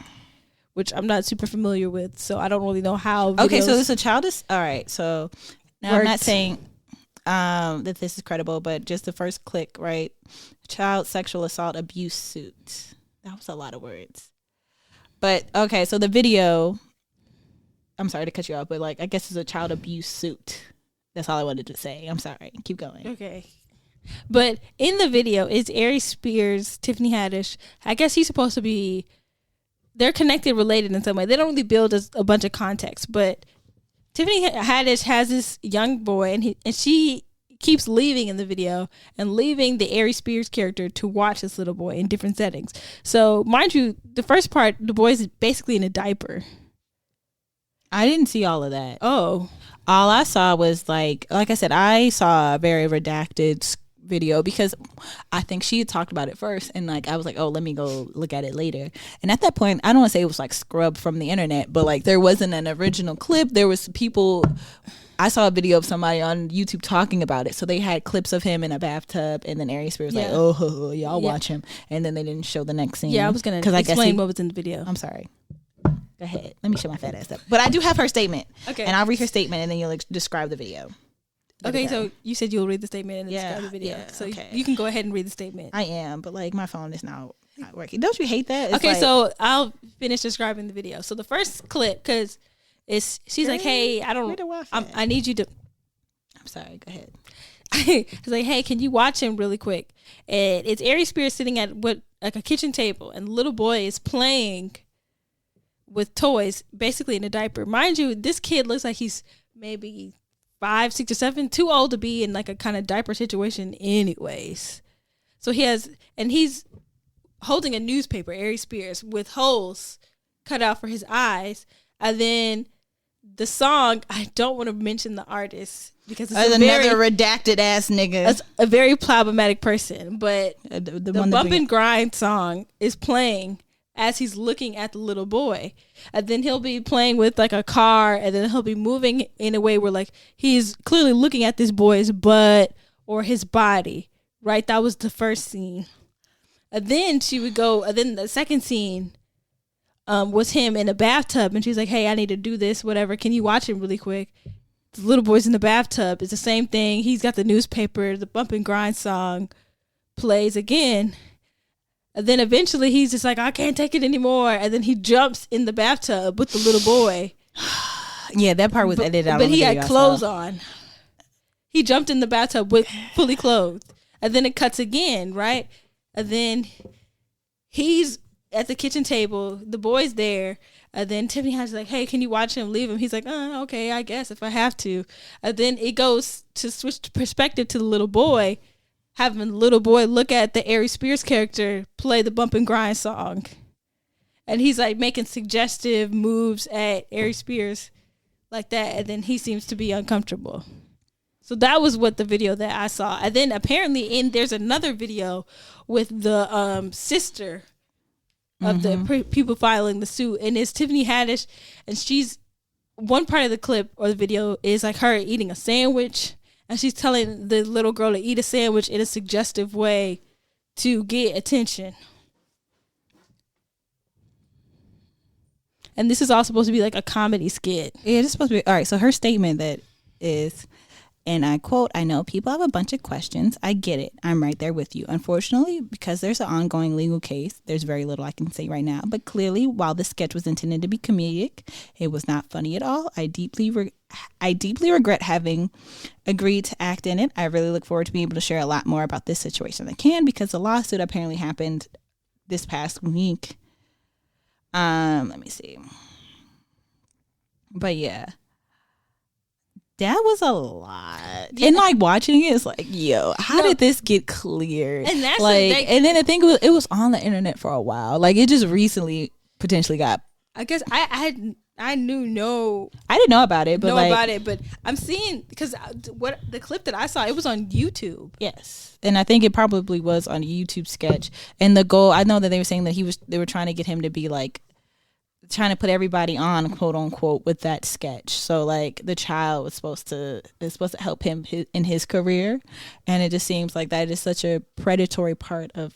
which I'm not super familiar with, so I don't really know how. Okay, so this is a childish. All right, so now I'm not saying that this is credible, but just the first click, right? Child sexual assault abuse suit. That was a lot of words. But okay, so the video. I'm sorry to cut you off, but like I guess it's a child abuse suit. That's all I wanted to say. I'm sorry. Keep going. Okay. But in the video, it's Aries Spears, Tiffany Haddish. I guess he's supposed to be. They're connected, related in some way. They don't really build a bunch of context, but Tiffany Haddish has this young boy, and she keeps leaving in the video and leaving the Aries Spears character to watch this little boy in different settings. So, mind you, the first part, the boy's basically in a diaper. I didn't see all of that. Oh. All I saw was like I said, I saw a very redacted video because I think she had talked about it first, and like I was like, oh, let me go look at it later. And at that point, I don't want to say it was like scrubbed from the internet, but like there wasn't an original clip. There was people. I saw a video of somebody on YouTube talking about it, so they had clips of him in a bathtub, and then Aries Spears like, oh, y'all watch him, and then they didn't show the next scene. Yeah, I was gonna explain what was in the video. I'm sorry. Go ahead. Let me show my fat ass up. But I do have her statement. Okay. And I'll read her statement, and then you'll describe the video. Okay, so you said you'll read the statement and describe the video. Yeah, so you can go ahead and read the statement. I am, but like my phone is not working. Don't you hate that? It's so I'll finish describing the video. So the first clip, because she's like, hey, I need you to. I'm sorry. Go ahead. It's like, hey, can you watch him really quick? And it's Aries Spears sitting at like a kitchen table, and the little boy is playing with toys, basically in a diaper. Mind you, this kid looks like he's maybe 5, 6, or 7, too old to be in like a kind of diaper situation anyways. So he's holding a newspaper, Aries Spears, with holes cut out for his eyes. And then the song, I don't want to mention the artist because it's another redacted ass nigga. It's a very problematic person, but the Bump and Grind song is playing as he's looking at the little boy. And then he'll be playing with like a car, and then he'll be moving in a way where like he's clearly looking at this boy's butt or his body, right? That was the first scene. And then then the second scene was him in a bathtub, and she's like, hey, I need to do this, whatever. Can you watch it really quick? The little boy's in the bathtub. It's the same thing. He's got the newspaper, the Bump and Grind song plays again. And then eventually he's just like, I can't take it anymore. And then he jumps in the bathtub with the little boy. Yeah, that part was edited out. But he had clothes on. He jumped in the bathtub with fully clothed. And then it cuts again, right? And then he's at the kitchen table. The boy's there. And then Tiffany has like, hey, can you watch him leave him? He's like, okay, I guess if I have to. And then it goes to switch perspective to the little boy, having the little boy look at the Aries Spears character play the Bump and Grind song. And he's like making suggestive moves at Aries Spears like that. And then he seems to be uncomfortable. So that was what the video that I saw. And then apparently there's another video with the sister of the people filing the suit. And it's Tiffany Haddish. And one part of the clip or the video is like her eating a sandwich. And she's telling the little girl to eat a sandwich in a suggestive way to get attention. And this is all supposed to be like a comedy skit. Yeah, it's supposed to be. All right, so her statement that is, and I quote, I know people have a bunch of questions. I get it. I'm right there with you. Unfortunately, because there's an ongoing legal case, there's very little I can say right now. But clearly, while the sketch was intended to be comedic, it was not funny at all. I deeply regret having agreed to act in it. I really look forward to being able to share a lot more about this situation than I can, because the lawsuit apparently happened this past week. Let me see. But yeah. That was a lot. Yeah. And like watching it, it's like, yo, how did this get cleared? And that's like, and then the thing was, it was on the internet for a while. Like it just recently potentially got. I guess I didn't know about it, but I'm seeing, because what the clip that I saw, it was on YouTube. Yes, and I think it probably was on a YouTube sketch. And the goal, I know that they were saying that they were trying to get him to be like, trying to put everybody on, quote unquote, with that sketch. So like the child was supposed to help him in his career, and it just seems like that is such a predatory part of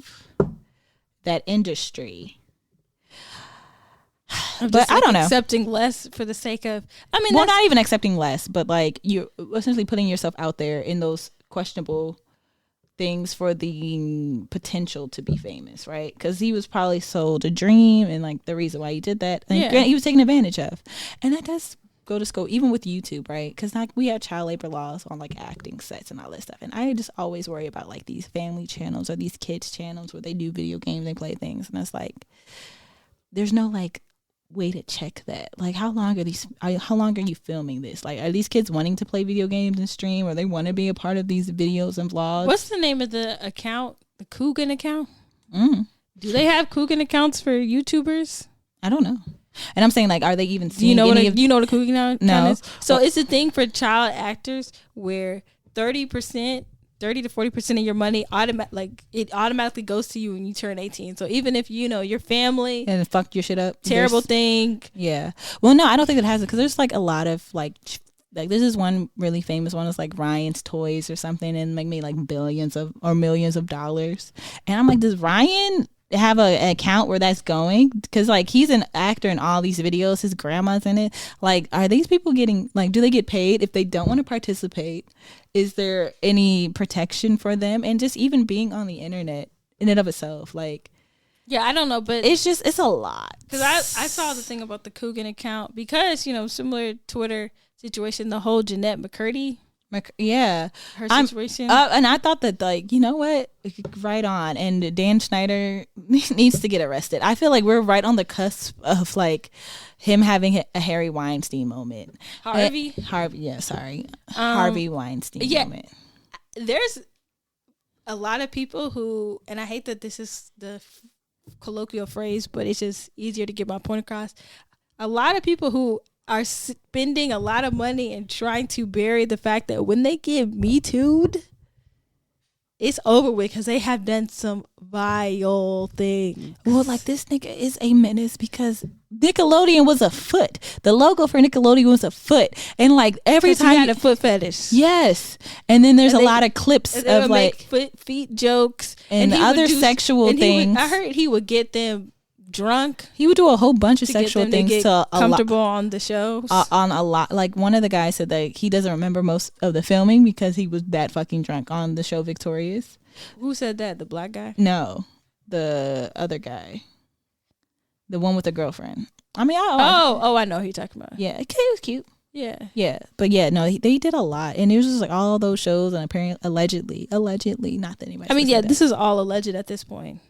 that industry. But I don't know, accepting less for the sake of, well, not even accepting less, but like you're essentially putting yourself out there in those questionable things for the potential to be famous, right? Because he was probably sold a dream, and like the reason why he did that, and he was taken advantage of. And that does go to school, even with YouTube, right? Because like we have child labor laws on like acting sets and all this stuff, and I just always worry about like these family channels or these kids channels where they do video games, they play things, and it's like there's no like way to check that. Like how long are you filming this? Like, are these kids wanting to play video games and stream, or they want to be a part of these videos and vlogs? What's the name of the account? The Coogan account? Do they have Coogan accounts for YouTubers? I don't know. And I'm saying, like, are they even seeing you know what a Coogan account no. is? So it's a thing for child actors where 30% 30 to 40% of your money it automatically goes to you when you turn 18. So even if your family and fucked your shit up, terrible thing. Yeah. Well, no, I don't think it has it because there's like a lot of like this is one really famous one. It's like Ryan's Toys or something, and made like billions or millions of dollars. And I'm like, does Ryan have an account where that's going? Because like he's an actor in all these videos, his grandma's in it. Like, are these people getting like, do they get paid if they don't want to participate? Is there any protection for them? And just even being on the internet in and of itself, like, yeah, I don't know, but it's a lot. Because I saw the thing about the Coogan account because similar Twitter situation, the whole Jeanette McCurdy. Yeah, her situation. And I thought that, like, you know what, right on. And Dan Schneider needs to get arrested. I feel like we're right on the cusp of like him having a Harry Weinstein moment. Harvey, yeah, sorry, Harvey Weinstein moment. There's a lot of people who, and I hate that this is the colloquial phrase, but it's just easier to get my point across. A lot of people who are spending a lot of money and trying to bury the fact that when they get Me Too'd, it's over with because they have done some vile things. Well, like, this nigga is a menace because Nickelodeon was a foot. The logo for Nickelodeon was a foot. And like every time he had a foot fetish. Yes. And then there's a lot of clips of like feet jokes and other sexual things. I heard he would get them drunk. He would do a whole bunch of sexual things to get comfortable on the shows. On a lot. Like, one of the guys said that he doesn't remember most of the filming because he was that fucking drunk on the show Victorious. Who said that? The black guy? No, the other guy, the one with the girlfriend. I mean, I know who you're talking about. Yeah, he was cute. Yeah, but yeah, no, they did a lot, and it was just like all those shows, and apparently, allegedly, not that anybody. I mean, yeah, this is all alleged at this point.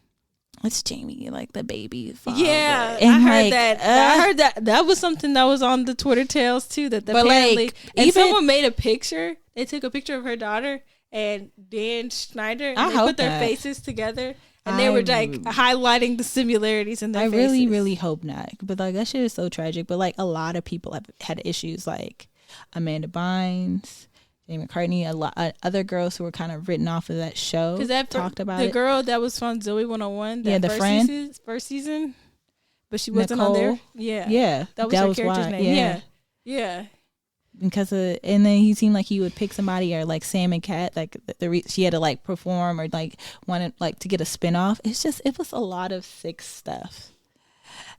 It's Jamie, like the baby father. Yeah, and I heard that. I heard that was something that was on the Twitter tales too. That apparently, and someone made a picture. They took a picture of her daughter and Dan Schneider, and they put their faces together, and they were like highlighting the similarities in their faces. I really, really hope not. But like, that shit is so tragic. But like, a lot of people have had issues, like Amanda Bynes, Jamie McCartney, a lot other girls who were kind of written off of that show. Because talked about the girl that was from Zoe 101. The first season, but she wasn't on there. Yeah, that was her character's name. Yeah. Because and then he seemed like he would pick somebody, or like Sam and Cat, like she had to like perform or like wanted like to get a spinoff. It was a lot of sick stuff.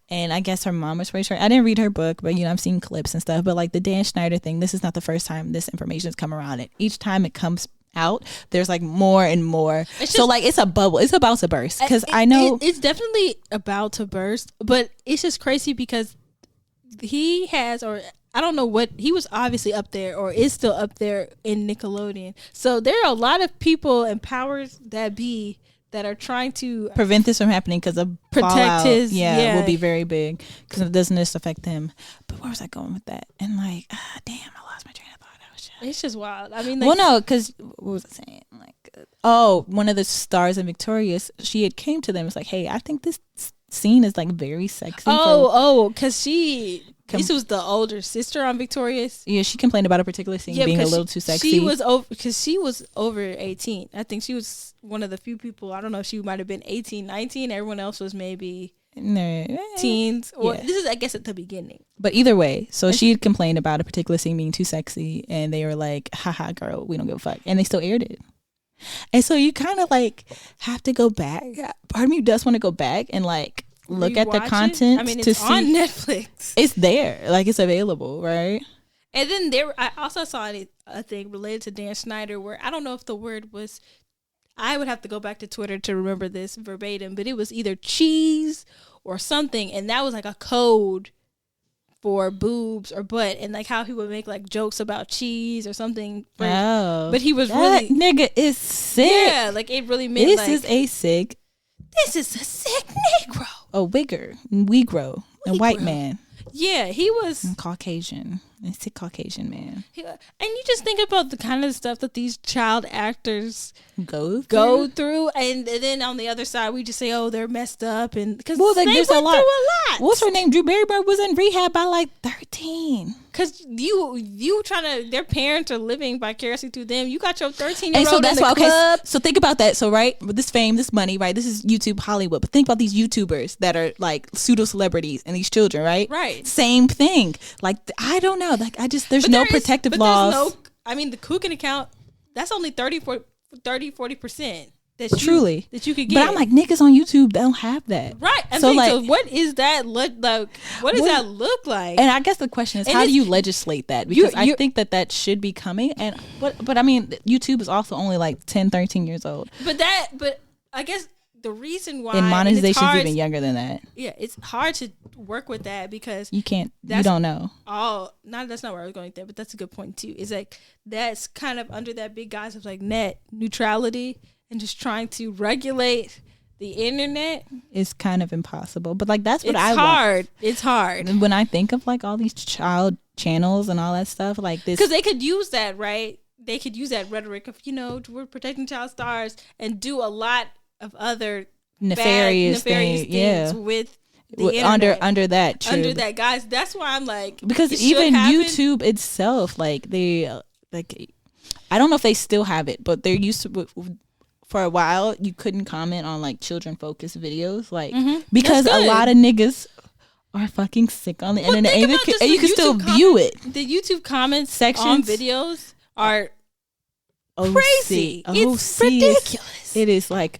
And I guess her mom was raised her. I didn't read her book, but I've seen clips and stuff. But like the Dan Schneider thing, this is not the first time this information has come around. And each time it comes out, there's like more and more. So like, it's a bubble. It's about to burst. Because I know it's definitely about to burst. But it's just crazy because he has, or I don't know what, he was obviously up there or is still up there in Nickelodeon. So there are a lot of people and powers that be that are trying to prevent this from happening, because of protect fallout, his will be very big, because it doesn't just affect him. But where was I going with that? And like, damn, I lost my train of thought. It's just wild. I mean, like, well, no, because what was I saying? Like, one of the stars in Victorious, she had came to them. It's like, hey, I think this scene is like very sexy. Because this was the older sister on Victorious. Yeah, she complained about a particular scene being a little too sexy. She was over because she was over 18. I think she was one of the few people. I don't know if she might have been 18, 19. Everyone else was maybe teens. Or this is, I guess, at the beginning. But either way, so she had complained about a particular scene being too sexy, and they were like, haha, girl, we don't give a fuck. And they still aired it. And so you kind of like have to go back. Part of me does want to go back and like look at the content. I mean, it's on Netflix. It's there, like, it's available, right? And then I also saw a thing related to Dan Schneider where I don't know if the word was, I would have to go back to Twitter to remember this verbatim, but it was either cheese or something, and that was like a code for boobs or butt, and like how he would make like jokes about cheese or something. But he was really, nigga is sick. Yeah, like it really meant this is a sick Negro. A Negro, a white man. Yeah, he was Caucasian. It's a Caucasian man. Yeah. And you just think about the kind of stuff that these child actors go through, and then on the other side, we just say, "Oh, they're messed up," and because like, they went through a lot. What's her name? Drew Barrymore was in rehab by like 13. Because you trying to, their parents are living vicariously through them. You got your 13-year-old and so that's in the why, club. so think about that. So right, with this fame, this money, right? This is YouTube Hollywood. But think about these YouTubers that are like pseudo celebrities and these children, right? Right. Same thing. Like I don't know. Like there's no protective laws. I mean, the Cooking account, that's only 40% that you could get. But I'm like, niggas on YouTube don't have that. Right. So what is that look like? What does that look like? And I guess the question is, how do you legislate that? Because I think that should be coming. And but I mean, YouTube is also only like 10, 13 years old. But I guess the reason why, and monetization is even younger than that. Yeah, it's hard to work with that because you don't know. That's not where I was going there, but that's a good point too. Is like that's kind of under that big guise of like net neutrality and just trying to regulate the internet. It's kind of impossible, but like that's what It's hard. And when I think of like all these child channels and all that stuff, like this, because they could use that, right? They could use that rhetoric of we're protecting child stars and do a lot of other nefarious things with the under that guys. That's why I'm like, because even YouTube itself, like they I don't know if they still have it, but they're used to. For a while, you couldn't comment on like children focused videos, like because a lot of niggas are fucking sick on the internet, and you can still view it. The YouTube comments sections on videos are crazy. It's ridiculous. It is like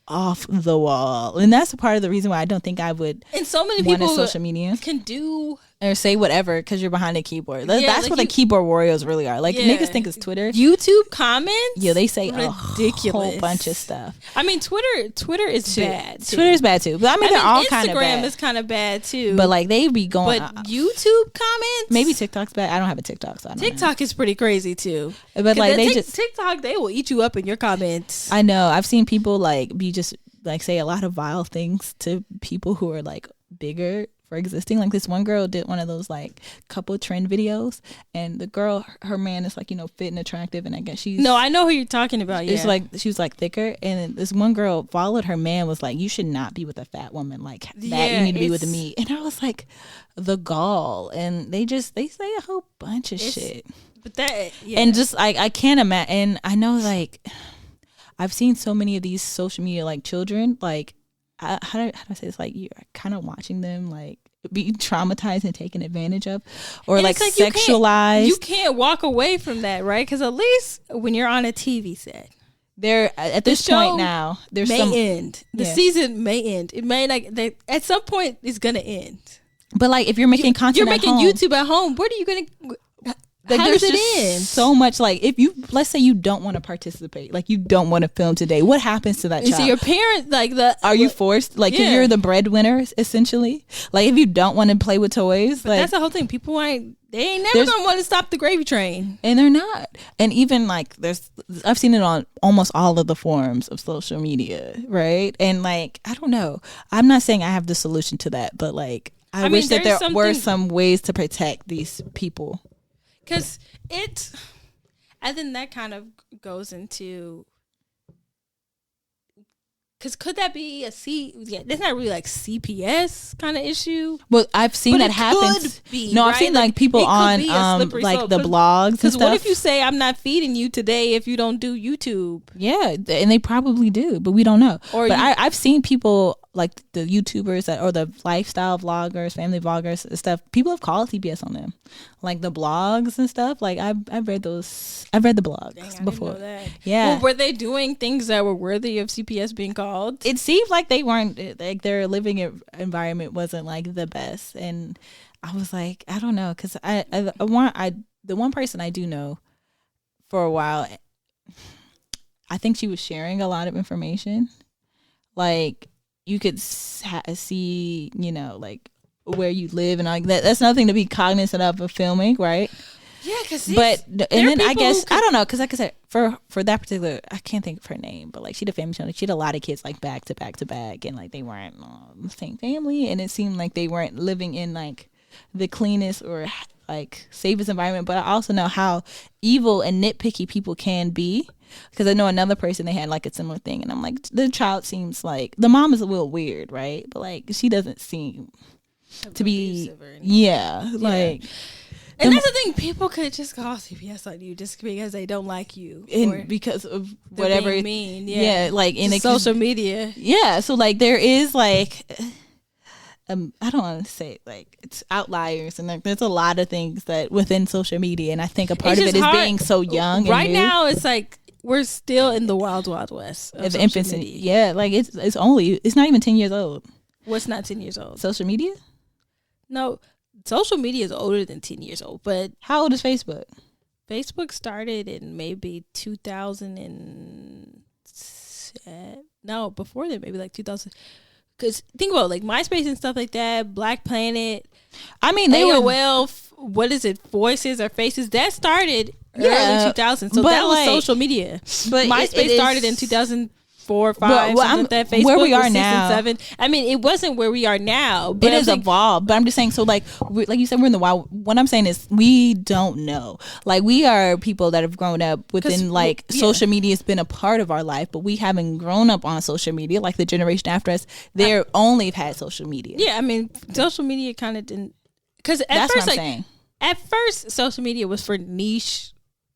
off the wall, and that's a part of the reason why I don't think I would. And so many people social media can do or say whatever because you're behind a keyboard. That's what the keyboard warriors really are. Like niggas think it's Twitter. YouTube comments. Yeah, they say ridiculous. A whole bunch of stuff. I mean, Twitter is bad. Twitter is bad too. But I mean, they're all kind of bad. Instagram is kind of bad too. But like they be going. But YouTube comments. Maybe TikTok's bad. I don't have a TikTok, so I don't TikTok is pretty crazy too. But like TikTok, they will eat you up in your comments. I know. I've seen people like be just like say a lot of vile things to people who are like bigger for existing. Like this one girl did one of those like couple trend videos, and the girl, her man is like fit and attractive, and I guess I know who you're talking about. Yeah, it's like she was like thicker, and this one girl followed her man, was like, you should not be with a fat woman like that. You need to be with me. And I was like, the gall. And they say a whole bunch of shit. But that and just I can't imagine. And I know like I've seen so many of these social media like children like how do I say this, like you're kind of watching them like be traumatized and taken advantage of, or like sexualized. You can't walk away from that, right? Because at least when you're on a TV set, there at this point now there's end. The season may end. It may at some point it's gonna end. But like if you're making content, you're making YouTube at home. What are you gonna? Like, how does it end? So much like if you let's say you don't want to participate, like you don't want to film today, what happens to that child? So your parents are you forced? Like you're the breadwinner essentially. Like if you don't want to play with toys, but that's the whole thing. People ain't never gonna want to stop the gravy train, and they're not. And even like I've seen it on almost all of the forms of social media, right? And like I don't know. I'm not saying I have the solution to that, but like I wish that there were some ways to protect these people. Because and then that kind of goes into, because could that be that's not really like CPS kind of issue. Well, I've seen that happen. No, I've seen like people on like the blogs. Because what if you say I'm not feeding you today if you don't do YouTube? Yeah, and they probably do, but we don't know. But I've seen people like the YouTubers or the lifestyle vloggers, family vloggers and stuff. People have called CPS on them, like the blogs and stuff. Like I've read those. I've read the blogs before. Didn't know that. Yeah. Well, were they doing things that were worthy of CPS being called? It seemed like they weren't. Like their living environment wasn't like the best, and I was like, I don't know, because the one person I do know for a while, I think she was sharing a lot of information, like. You could see, like where you live and like that. That's nothing to be cognizant of filming, right? Yeah, because and then I guess I don't know, because like I said, for that particular, I can't think of her name, but like she had a family channel. She had a lot of kids like back to back to back, and like they weren't the same family, and it seemed like they weren't living in like the cleanest or like save his environment, but I also know how evil and nitpicky people can be. Because I know another person, they had like a similar thing, and I'm like, the child seems like the mom is a little weird, right? But like she doesn't seem to be, like. And that's the thing, people could just call CPS on you just because they don't like you, and because of whatever being mean, like in social media, So like there is like. I don't want to say like it's outliers, and like there's a lot of things that within social media, and I think a part of it is being so young. Right and new. now, it's like we're still in the wild west of infancy. Yeah, like it's not even 10 years old. What's not 10 years old? Social media? No, social media is older than 10 years old. But how old is Facebook? Facebook started in maybe 2007. No, before that, maybe like 2000. Because think about like MySpace and stuff like that, Black Planet. I mean, they AOL, what is it, Voices or Faces? That started early 2000s. So that was like, social media. But MySpace started in 2004, 5, something like that. Facebook where we are was 6 now. and 7. I mean, it wasn't where we are now. But it has evolved. But I'm just saying, so like you said, we're in the wild. What I'm saying is we don't know. Like we are people that have grown up within like social media has been a part of our life, but we haven't grown up on social media. Like the generation after us, they're only have had social media. Yeah, I mean, social media kind of didn't. Because at first, social media was for niche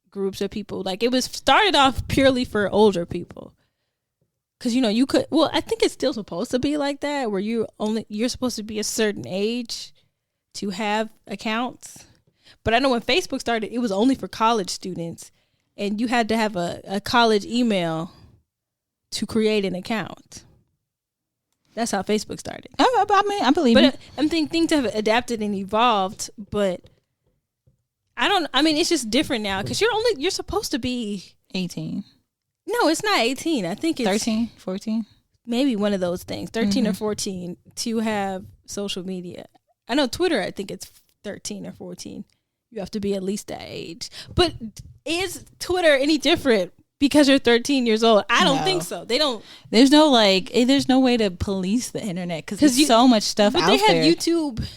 groups of people. Like it was started off purely for older people. Because you could. Well, I think it's still supposed to be like that, where you're supposed to be a certain age to have accounts. But I know when Facebook started, it was only for college students, and you had to have a college email to create an account. That's how Facebook started. I believe it. I'm thinking things have adapted and evolved, but I mean, it's just different now because you're supposed to be 18. No, it's not 18. I think it's 13, 14. Maybe one of those things, 13 or 14, to have social media. I know Twitter, I think it's 13 or 14. You have to be at least that age. But is Twitter any different because you're 13 years old? I don't think so. They don't. There's no there's no way to police the internet because there's so much stuff out there. But they have YouTube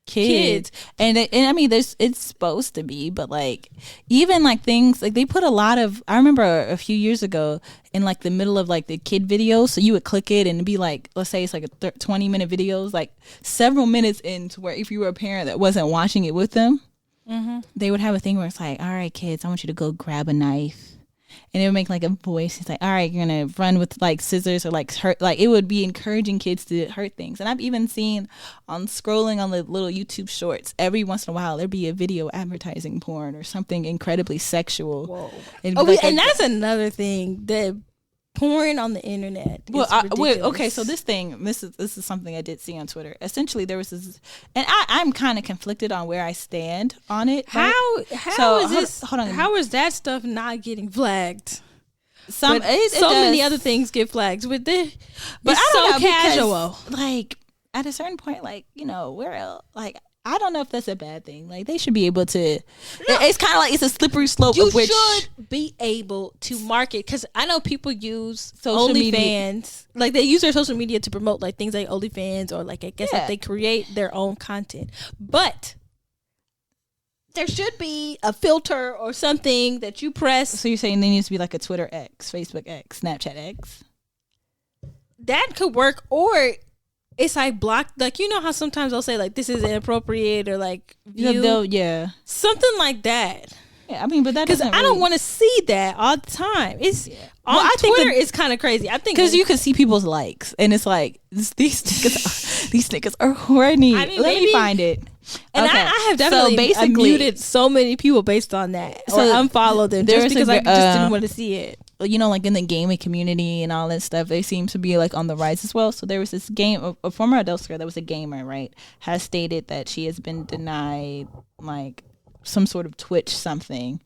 kids. And I mean it's supposed to be, but like even like things like they put a lot of, I remember a few years ago in like the middle of like the kid videos, so you would click it and it'd be like, let's say it's like a 20-minute videos, like several minutes into where if you were a parent that wasn't watching it with them, they would have a thing where it's like, all right kids, I want you to go grab a knife. And it would make like a voice. It's like, all right, you're gonna run with like scissors or like hurt. Like it would be encouraging kids to hurt things. And I've even seen on scrolling on the little YouTube shorts, every once in a while there'd be a video advertising porn or something incredibly sexual. Whoa. And that's another thing. The porn on the internet. Okay, so this is something I did see on Twitter. Essentially, there was this, and I'm kind of conflicted on where I stand on it. Right? How is this? Hold on. How is that stuff not getting flagged? So many other things get flagged, but I don't know, casual. Because, like at a certain point, like where else, like. I don't know if that's a bad thing. Like they should be able to. It's kind of like it's a slippery slope. You should be able to market, because I know people use OnlyFans. Like they use their social media to promote like things like OnlyFans, or like I guess if they create their own content. But there should be a filter or something that you press. So you're saying there needs to be like a Twitter X, Facebook X, Snapchat X? That could work, or it's like blocked. Like how sometimes they'll say like this is inappropriate or like view. Yeah, something like that. Yeah, I mean, but that because I don't want to see that all the time. It's on Twitter. It's kind of crazy. I think because you can see people's likes, and it's like these niggas are horny. I mean, Let me find it. And I have definitely muted so many people based on that, or unfollowed them just because I just didn't want to see it. Like in the gaming community and all that stuff, they seem to be like on the rise as well. So there was this a former adult girl that was a gamer, right, has stated that she has been denied like some sort of Twitch something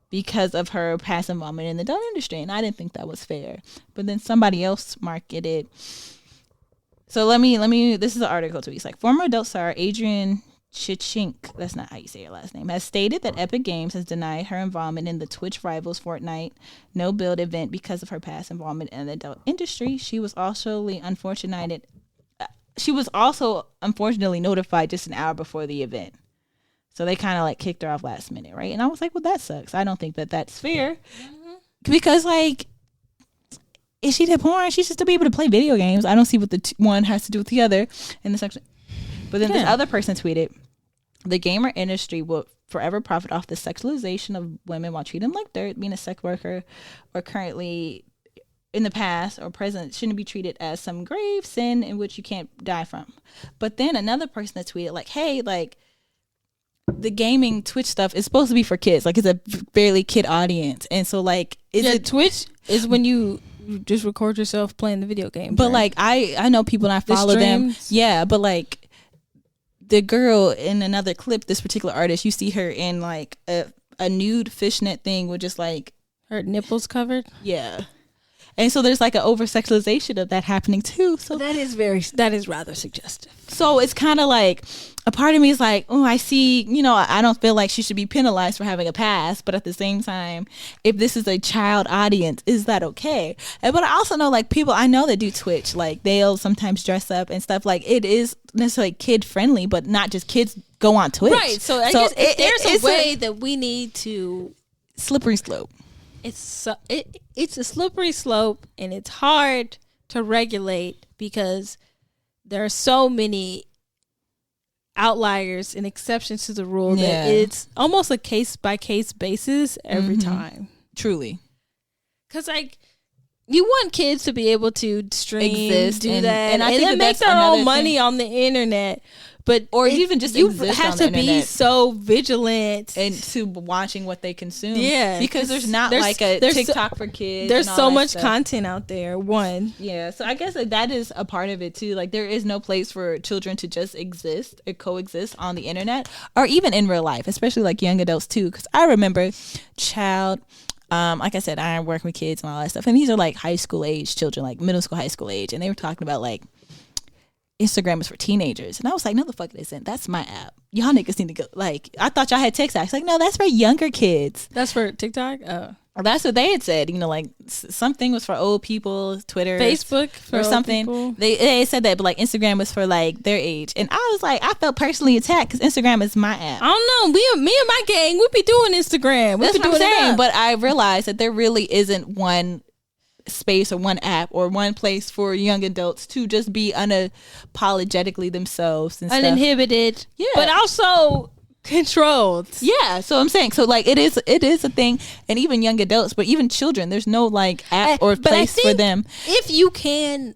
because of her past involvement in the adult industry. And I didn't think that was fair. But then somebody else marketed. So let me, this is an article tweet. It's like, former adult star Adrian Chichink, that's not how you say her last name, has stated that Epic Games has denied her involvement in the Twitch rivals Fortnite no build event because of her past involvement in the adult industry. She was also unfortunately notified just an hour before the event. So they kind of like kicked her off last minute, right? And I was like, well, that sucks. I don't think that that's fair. Because like, if she did porn, she should still be able to play video games. I don't see what the one has to do with the other in the section. But then this other person tweeted, the gamer industry will forever profit off the sexualization of women while treating them like dirt. Being a sex worker or currently in the past or present shouldn't be treated as some grave sin in which you can't die from. But then another person that tweeted like, hey, like, the gaming Twitch stuff is supposed to be for kids. Like, it's a fairly kid audience. And so, like, Twitch is when you just record yourself playing the video game. But, like, I know people and I follow them. Yeah, but, like, the girl in another clip, this particular artist, you see her in, like, a nude fishnet thing with just, like... her nipples covered? Yeah. And so there's like an over sexualization of that happening too. So that is rather suggestive. So it's kind of like a part of me is like, oh, I see, you know, I don't feel like she should be penalized for having a past, but at the same time, if this is a child audience, is that okay? But I also know like people I know that do Twitch, like they'll sometimes dress up and stuff. Like it is necessarily kid friendly, but not just kids go on Twitch. Right. So I guess there's a way that we need to slippery slope. It's a slippery slope, and it's hard to regulate because there are so many outliers and exceptions to the rule that it's almost a case by case basis every time. Truly, because like you want kids to be able to stream, do that, and I think then make their own money on the internet. But or even just you have to be so vigilant into watching what they consume. Yeah, because there's like a TikTok for kids. There's so much content out there. So I guess that is a part of it too. Like there is no place for children to just exist or coexist on the internet or even in real life, especially like young adults too. Because I remember like I said, I work with kids and all that stuff, and these are like high school age children, like middle school, high school age, and they were talking about like Instagram is for teenagers. And I was like, no, the fuck it isn't. That's my app. Y'all niggas need to go. Like, I thought y'all had TikTok. It's like, no, that's for younger kids. That's for TikTok? Oh. That's what they had said. You know, like, something was for old people, Twitter. Facebook or something. They said that, but, like, Instagram was for, like, their age. And I was like, I felt personally attacked because Instagram is my app. I don't know. Me and my gang, we be doing Instagram. That's what I'm saying. But I realized that there really isn't one space or one app or one place for young adults to just be unapologetically themselves and uninhibited, but also controlled. Yeah, so I'm saying, so like it is a thing, and even young adults, but even children, there's no like app or place for them. If you can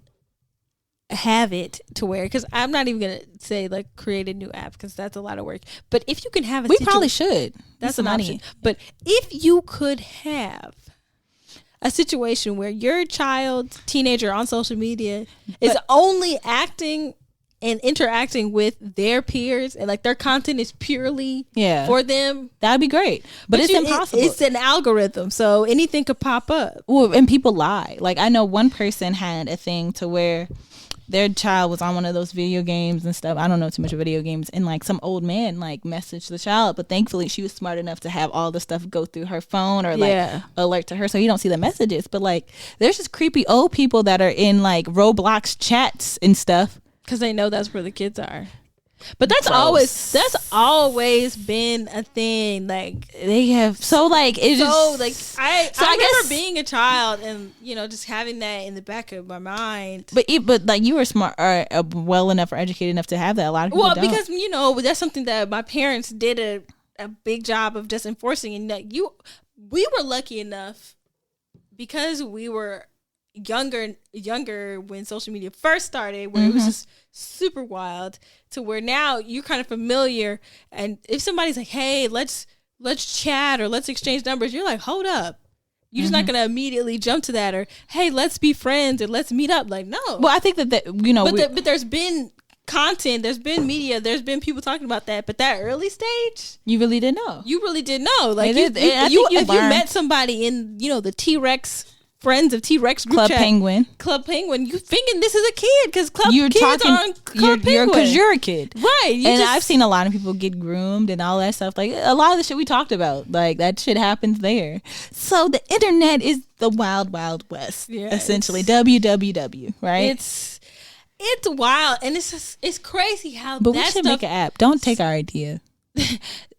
have it to where, because I'm not even gonna say like create a new app because that's a lot of work, but if you can have it, we probably should. That's an option. But if you could have a situation where your child, teenager on social media is only acting and interacting with their peers and like their content is purely for them, that'd be great. But it's impossible. It's an algorithm, so anything could pop up. Well, and people lie. Like I know one person had a thing to where their child was on one of those video games and stuff. I don't know too much of video games. And like some old man like messaged the child, but thankfully she was smart enough to have all the stuff go through her phone or like alert to her, so you don't see the messages. But like there's just creepy old people that are in like Roblox chats and stuff because they know that's where the kids are. But that's always been a thing. Like they have I remember being a child and just having that in the back of my mind. But like you were smart or well enough or educated enough to have that. A lot of people don't. Because that's something that my parents did a big job of just enforcing. And like we were lucky enough because we were younger when social media first started, where it was just super wild, to where now you're kind of familiar, and if somebody's like, hey, let's chat or let's exchange numbers, you're like, hold up, you're just not gonna immediately jump to that, or hey, let's be friends or let's meet up. Like, no. Well, I think but there's been content, there's been media, there's been people talking about that, but that early stage, you really didn't know. Like if you met somebody in the T-Rex Friends of T-Rex group Club chat, Penguin, you thinking this is a kid because kids are on Club Penguin because you're a kid, right? I've seen a lot of people get groomed and all that stuff. Like a lot of the shit we talked about, like that shit happens there. So the internet is the wild, wild west, essentially. WWW, right? It's wild, and it's crazy how. But we should make an app. Don't take our idea.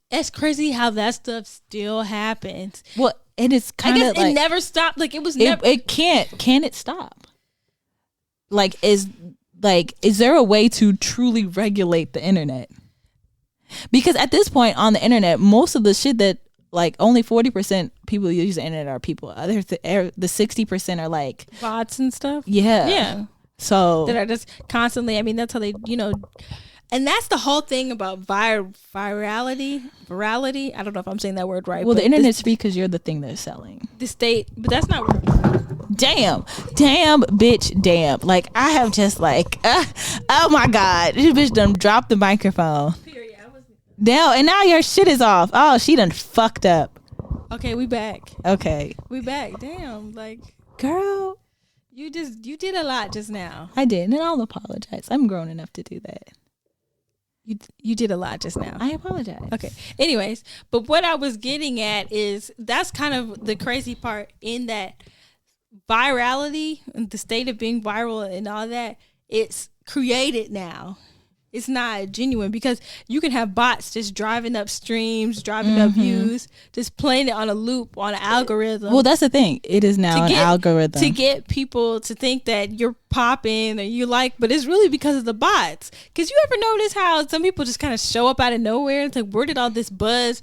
it's crazy how that stuff still happens. Well, and it's kind of like it never stopped. Like it was never. It can't. Can it stop? Is there a way to truly regulate the internet? Because at this point on the internet, most of the shit that only 40% people who use the internet are people. The 60% are like bots and stuff. Yeah. Yeah. So that are just constantly. I mean, that's how they, and that's the whole thing about virality. I don't know if I'm saying that word right. Well, the internet's free because you're the thing they're selling. The state, but that's not. Damn, bitch, damn. Like I have just oh my God, this bitch done dropped the microphone. Now and now your shit is off. Oh, she done fucked up. Okay, we back. Okay, we back. Damn, girl, you did a lot just now. I did, and I'll apologize. I'm grown enough to do that. You did a lot just now. I apologize. Okay. Anyways, but what I was getting at is that's kind of the crazy part in that virality, the state of being viral and all that, it's created now. It's not genuine because you can have bots just driving up streams, driving up views, just playing it on a loop on an algorithm. Well, that's the thing. It is now an algorithm to get people to think that you're popping or you but it's really because of the bots. Because you ever notice how some people just kind of show up out of nowhere? It's like, where did all this buzz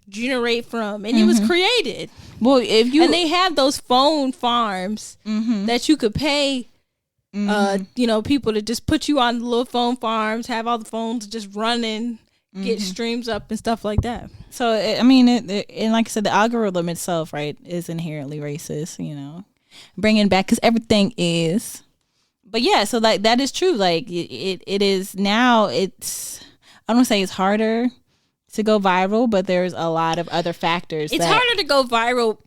generate from? And it was created. Well, and they have those phone farms that you could pay. People to just put you on the little phone farms, have all the phones just running, get streams up and stuff like that. So, I mean, and like I said, the algorithm itself, right, is inherently racist, bringing back, because everything is. But yeah, so that is true. It is now, I don't want to say it's harder to go viral, but there's a lot of other factors. It's harder to go viral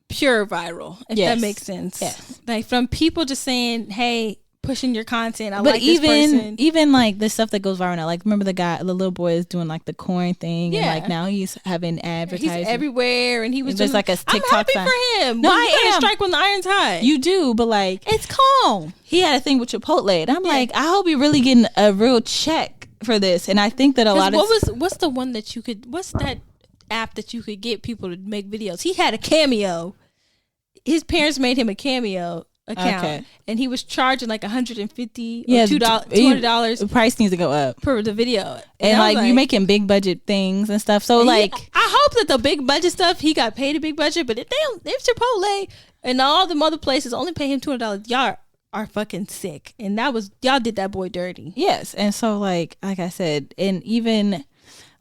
pure viral, if that makes sense. Yes. From people just saying, hey, pushing your content. But this person. Even the stuff that goes viral now, remember the little boy is doing the corn thing, and now he's having advertising. He's everywhere, and he was just a TikTok. I'm happy for him. No, I am. Strike when the iron's hot. You do, but it's calm. He had a thing with Chipotle, and I'm I hope you're really getting a real check for this. And I think that a lot of what's the one that you could? What's that app that you could get people to make videos? He had a Cameo. His parents made him a Cameo account, and he was charging $150 or $200. The price needs to go up per the video, and you making big budget things and stuff. So I hope that the big budget stuff he got paid a big budget, but if Chipotle and all the other places only pay him $200, y'all are fucking sick, and y'all did that boy dirty. Yes, and so like I said, and even.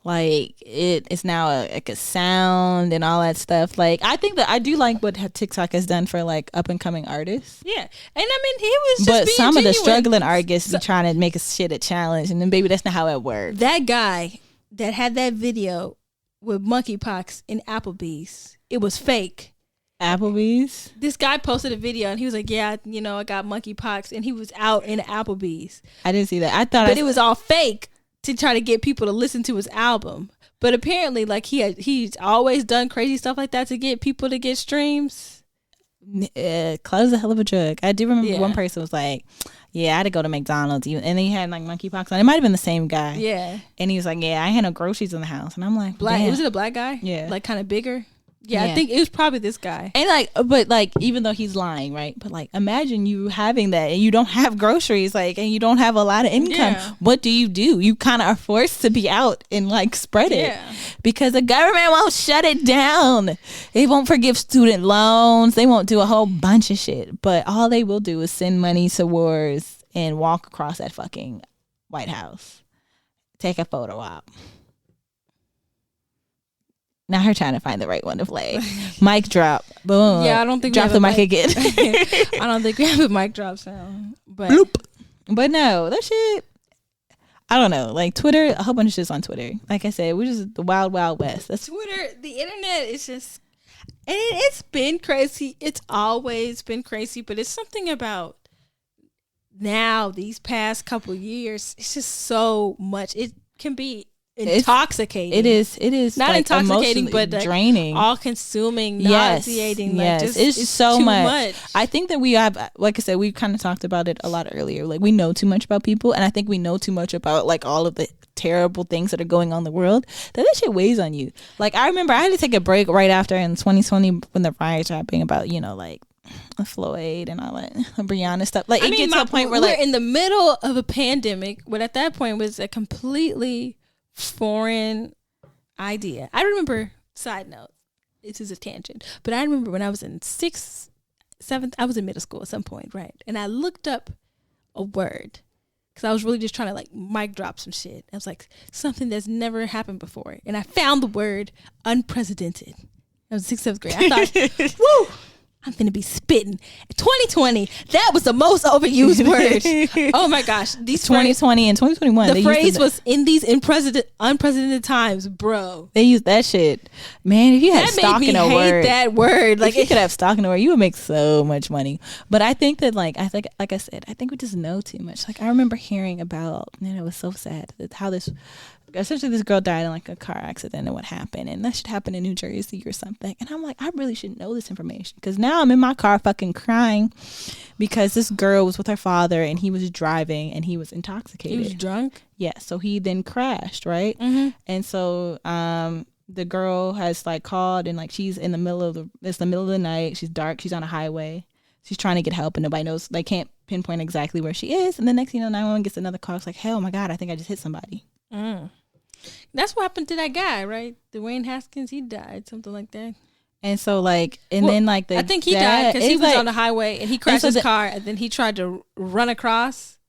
It's now a sound and all that stuff. I think that I do like what TikTok has done for up and coming artists. Yeah, and I mean he was just but being some genuine. of the struggling artists be trying to make a shit a challenge, and then baby, that's not how it works. That guy that had that video with monkeypox in Applebee's, it was fake. Applebee's. This guy posted a video and he was like, "Yeah, I got monkeypox," and he was out in Applebee's. I didn't see that. I thought, it was all fake. To try to get people to listen to his album, but apparently, he's always done crazy stuff like that to get people to get streams. Clout is a hell of a drug. I do remember one person was like, "Yeah, I had to go to McDonald's," and he had monkeypox on. It might have been the same guy. Yeah, and he was like, "Yeah, I had no groceries in the house," and I'm like, "Black? Damn. Was it a black guy? Yeah, kind of bigger." Yeah, I think it was probably this guy. And but even though he's lying, right? But imagine you having that and you don't have groceries, and you don't have a lot of income. Yeah. What do? You kind of are forced to be out and spread it because the government won't shut it down. They won't forgive student loans. They won't do a whole bunch of shit. But all they will do is send money to wars and walk across that fucking White House, take a photo op. Now her trying to find the right one to play. Mic drop. Boom. Yeah, I don't think drop the mic again. I don't think we have a mic drop sound. But bloop. But no, that shit. I don't know. Twitter, a whole bunch of shit's on Twitter. Like I said, we're just the wild, wild west. That's Twitter. The internet is just, and it's been crazy. It's always been crazy, but it's something about now these past couple years. It's just so much. It can be intoxicating. It is not like intoxicating, but like draining, all consuming, yes, nauseating. Yes, like just, it's so too much. I think that we have, like I said, we kind of talked about it a lot earlier. Like we know too much about people, and I think we know too much about like all of the terrible things that are going on in the world. That shit weighs on you. Like I remember I had to take a break right after in 2020 when the riots were happening about like Floyd and all that Breonna stuff. Like it gets to a point where like we're in the middle of a pandemic, but at that point was a completely foreign idea. I remember, side note, this is a tangent, but I remember when I was in 6th, 7th, I was in middle school at some point, right? And I looked up a word because I was really just trying to like mic drop some shit. I was like, something that's never happened before. And I found the word unprecedented. I was in 6th, 7th grade. I thought, woo! I'm finna be spitting. 2020, that was the most overused word. Oh my gosh. These 2020 and 2021. The phrase was in these unprecedented times, bro. They used that shit. Man, if you had stock in a word. That word. Like if you could have stock in a word, you would make so much money. But I think that like I said, I think we just know too much. Like I remember hearing about, and it was so sad that how this girl died in like a car accident and what happened, and that should happen in New Jersey or something. And I'm like, I really should know this information because now I'm in my car fucking crying because this girl was with her father and he was driving and he was intoxicated. He was drunk. Yeah, so he then crashed, right? Mm-hmm. And so the girl has like called and like she's in the middle of the night. She's dark. She's on a highway. She's trying to get help and nobody knows. They can't pinpoint exactly where she is. And the next thing you know, 911 gets another call. It's like, hell, my God, I think I just hit somebody. That's what happened to that guy, right? Dwayne Haskins, he died, something like that. And so like, and then like I think he died because he was on the highway and he crashed his car and then he tried to run across.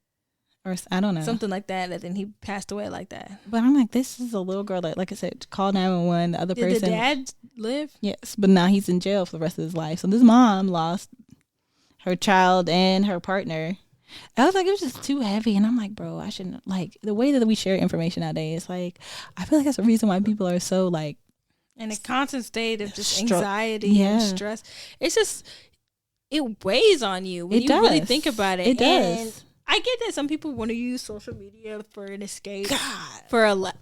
Or I don't know. Something like that, and then he passed away like that. But I'm like, this is a little girl that, like I said, called 911. The other person. Did the dad live? Yes, but now he's in jail for the rest of his life. So this mom lost her child and her partner. I was like, it was just too heavy. And I'm like, bro, I shouldn't, like, the way that we share information nowadays, like, I feel like that's the reason why people are so, like, in a constant state of just anxiety and stress. It's just, it weighs on you when you really think about it. It does. And I get that some people want to use social media for an escape. God. For a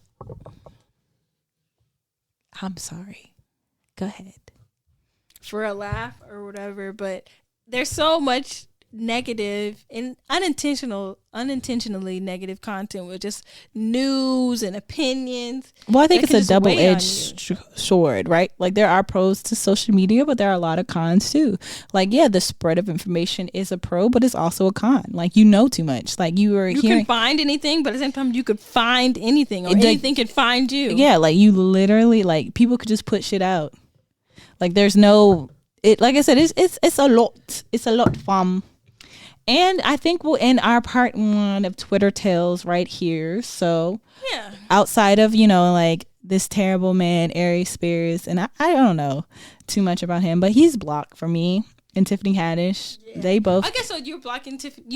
I'm sorry. Go ahead. For a laugh or whatever, but there's so much negative and unintentionally negative content with just news and opinions. Well, I think it's a double-edged sword, right? Like there are pros to social media, but there are a lot of cons too. Like, yeah, the spread of information is a pro, but it's also a con. Like you know too much. Like you can find anything, but at the same time you could find anything or anything can find you. Yeah, like you literally, like people could just put shit out. Like there's no, it. Like I said, it's a lot. It's a lot from. And I think we'll end our part 1 of Twitter Tales right here. So yeah, outside of, like this terrible man, Ari Spears, and I don't know too much about him, but he's blocked for me and Tiffany Haddish. Yeah. They both. I guess so. You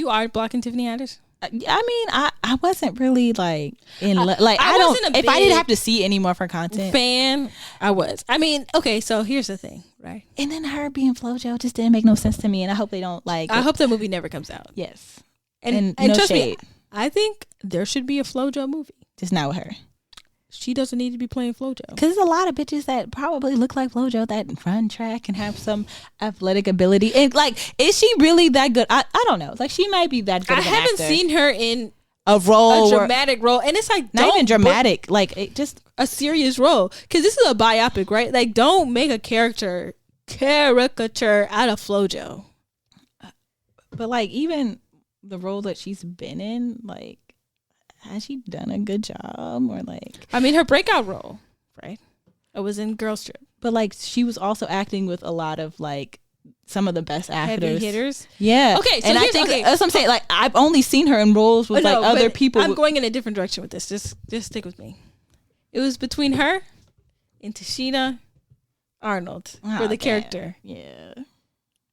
are blocking Tiffany Haddish. I mean, I wasn't really like in like I don't. If I didn't have to see any more of her content, fan, I was. I mean, okay. So here's the thing, right? And then her being FloJo just didn't make no sense to me, and I hope they don't like. I hope that movie never comes out. Yes, and no trust shade. Me, I think there should be a FloJo movie. Just not with her. She doesn't need to be playing FloJo. Because there's a lot of bitches that probably look like FloJo that run track and have some athletic ability. And like, is she really that good? I don't know. Like, she might be that good. I haven't seen her in a dramatic role, and it's like not even dramatic. Like, it just a serious role. Because this is a biopic, right? Like, don't make a caricature out of FloJo. But like, even the role that she's been in, like. Has she done a good job or like? I mean, her breakout role, right? It was in Girls Trip, but like she was also acting with a lot of like some of the best actors, heavy hitters. Yeah. Okay. So and I think that's what I'm saying. Like I've only seen her in roles with like other people. I'm going in a different direction with this. Just stick with me. It was between her and Tashina Arnold for the character. Yeah.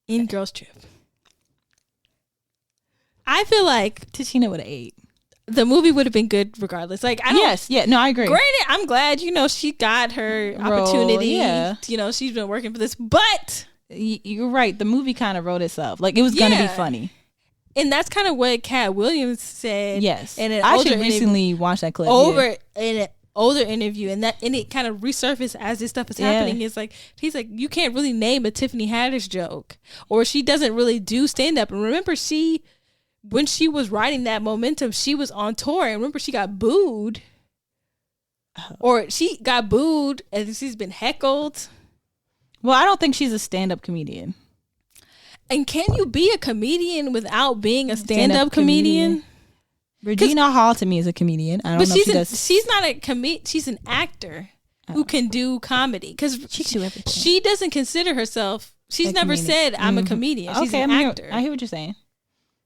In Girls Trip, I feel like Tashina would have ate. The movie would have been good regardless. Like, I don't. Yes, yeah, no, I agree. Granted, I'm glad she got her opportunity. Yeah. She's been working for this, but you're right. The movie kind of wrote itself. Like it was gonna be funny, and that's kind of what Cat Williams said. Yes, and I actually recently watched that clip. In older interview, and it kind of resurfaced as this stuff is happening. It's like he's like, you can't really name a Tiffany Haddish joke, or she doesn't really do stand up. And remember, when she was riding that momentum, she was on tour, and remember she got booed, or she got booed, and she's been heckled. Well, I don't think she's a stand-up comedian. And can you be a comedian without being a stand-up comedian? Regina Hall to me is a comedian. I don't know if she does. She's not a comedian. She's an actor who can do comedy. Because she doesn't consider herself. She's never said, I'm a comedian. She's an actor. I hear what you're saying.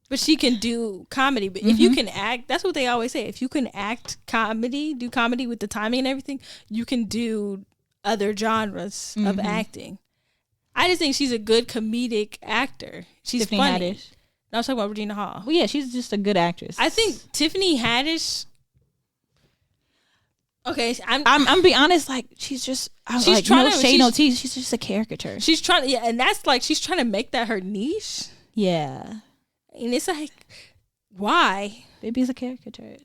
But she can do comedy. But if you can act, that's what they always say. If you can act comedy, do comedy with the timing and everything, you can do other genres of acting. I just think she's a good comedic actor. She's Tiffany funny. Haddish. No, I was talking about Regina Hall. Well, yeah, she's just a good actress. I think Tiffany Haddish. Okay, I'm be honest. Like she's just. She's like, trying to shade no tea. She's just a caricature. She's trying to, and that's like she's trying to make that her niche. Yeah, and it's like, why? Baby's a caricature.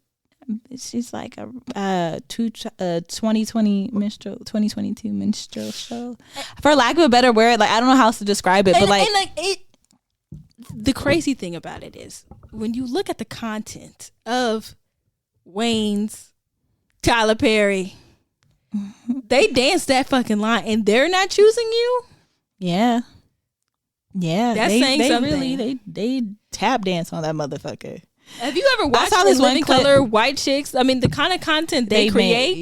She's like a 2022 minstrel show, for lack of a better word. Like I don't know how else to describe it, but the crazy thing about it is when you look at the content of Wayne's, Tyler Perry, they dance that fucking line, and they're not choosing you. Yeah, that's saying something. Really, they tap dance on that motherfucker. Have you ever watched this Living Color White Chicks? I mean, the kind of content they create.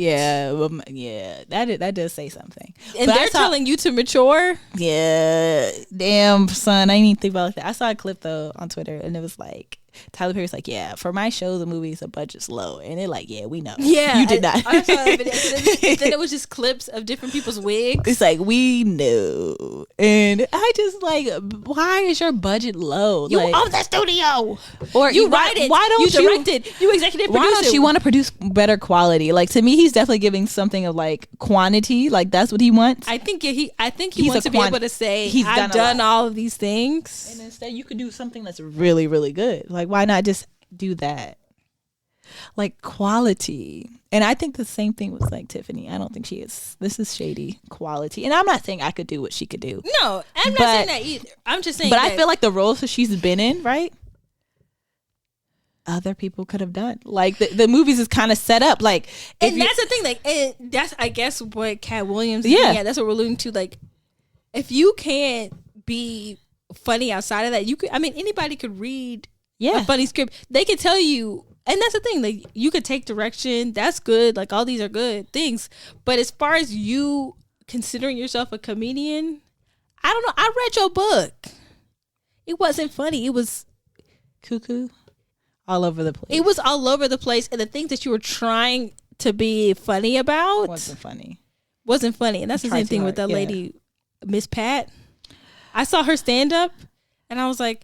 That does say something. And but they're telling you to mature. Yeah, damn son, I didn't even think about that. I saw a clip though on Twitter, and it was like Tyler Perry's like, yeah, for my show, the movies, the budget's low, and they're like, yeah, we know. Yeah, you did not. I saw that video. Then it was just clips of different people's wigs. It's like we knew, and I just like, why is your budget low? You like, own the studio, or you write it. Why don't you direct it? You executive produce it. Why don't you want to produce better quality? Like to me, he's definitely giving something of like quantity. Like that's what he wants. I think he wants to be able to say, I've done all of these things, and instead you could do something that's really, really good. Like why not just do that? Like quality. And I think the same thing with like Tiffany. I don't think she is. This is shady quality. And I'm not saying I could do what she could do. No, I'm not saying that either. I'm just saying. But I feel like the roles that she's been in, right? Other people could have done. Like the movies is kind of set up. Like, and that's the thing. Like, and that's I guess what Cat Williams. Yeah, that's what we're alluding to. Like, if you can't be funny outside of that, you could. I mean, anybody could read a funny script. They could tell you. And that's the thing, like you could take direction. That's good. Like all these are good things. But as far as you considering yourself a comedian, I don't know. I read your book. It wasn't funny. It was cuckoo all over the place. It was all over the place. And the things that you were trying to be funny about wasn't funny. And that's the same thing with that lady, Miss Pat. I saw her stand up and I was like,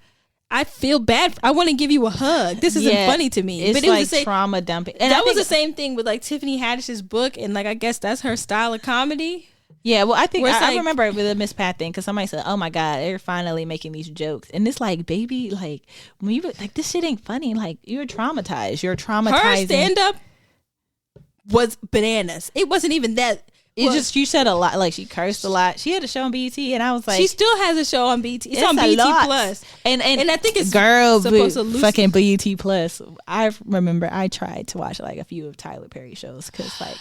I feel bad. I want to give you a hug. This isn't funny to me. It's but it like was the same, trauma dumping. And that was the same thing with like Tiffany Haddish's book. And like, I guess that's her style of comedy. Yeah. Well, I think I remember with the Miss Pat thing. Cause somebody said, oh my God, they're finally making these jokes. And it's like, baby, like when you like, this shit ain't funny. Like you're traumatized. You're traumatized. Her stand up was bananas. It wasn't even that. You said a lot, like she cursed a lot. She had a show on BET, and I was like, she still has a show on BET. It's on BET Plus, and I think it's supposed to fucking BET Plus. I remember I tried to watch like a few of Tyler Perry shows because like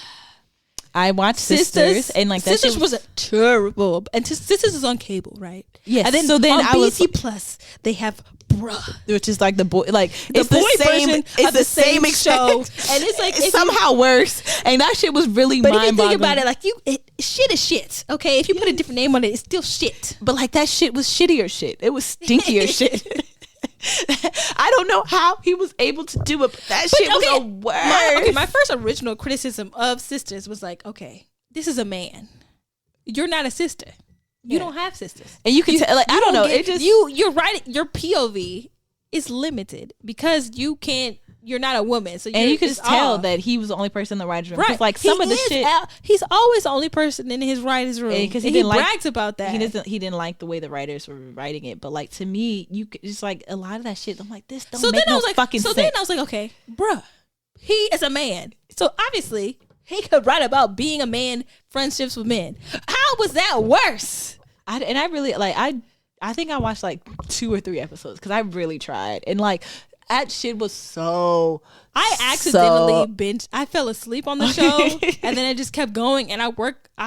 I watched Sisters and like that Sisters was terrible, and Sisters is on cable, right? Yes. And then so then on BET Plus they have Bruh, which is like the boy, like the it's boy the same, version it's of the same show, and it's like it's somehow worse. And that shit was really mind-boggling. But if you think about it, like shit is shit. Okay, if you put a different name on it, it's still shit. But like that shit was shittier shit. It was stinkier shit. I don't know how he was able to do it, but that shit was the worst. My first original criticism of Sisters was like, okay, this is a man. You're not a sister. You don't have sisters, and you can tell. Like I don't know. It just you're right. Your POV is limited because you can't. You're not a woman, so and you can just tell that he was the only person in the writer's room. Right, like some of the shit. He's always the only person in his writer's room because he brags about that. He didn't like the way the writers were writing it, but like to me, just like a lot of that shit. I'm like, this don't make no fucking sense. So then I was like, okay, bruh, he is a man, so obviously He could write about being a man, friendships with men. How was that worse? I really like I think I watched like 2 or 3 episodes because I really tried, and like that shit was so. I accidentally binged. I fell asleep on the show, and then it just kept going. And I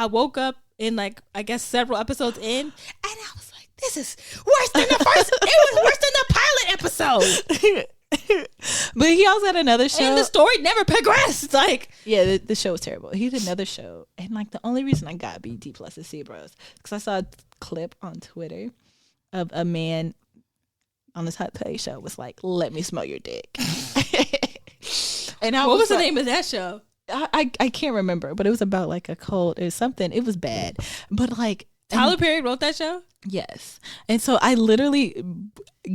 woke up in like I guess several episodes in, and I was like, "This is worse than the first. It was worse than the pilot episode." But he also had another show, and the story never progressed. Like, yeah, the show was terrible. He had another show, and like the only reason I got BT Plus is Bros because I saw a clip on Twitter of a man on this Hot Pay show was like, "Let me smell your dick." And what was the name of that show? I can't remember, but it was about like a cult or something. It was bad, but like Tyler Perry wrote that show. Yes, and so I literally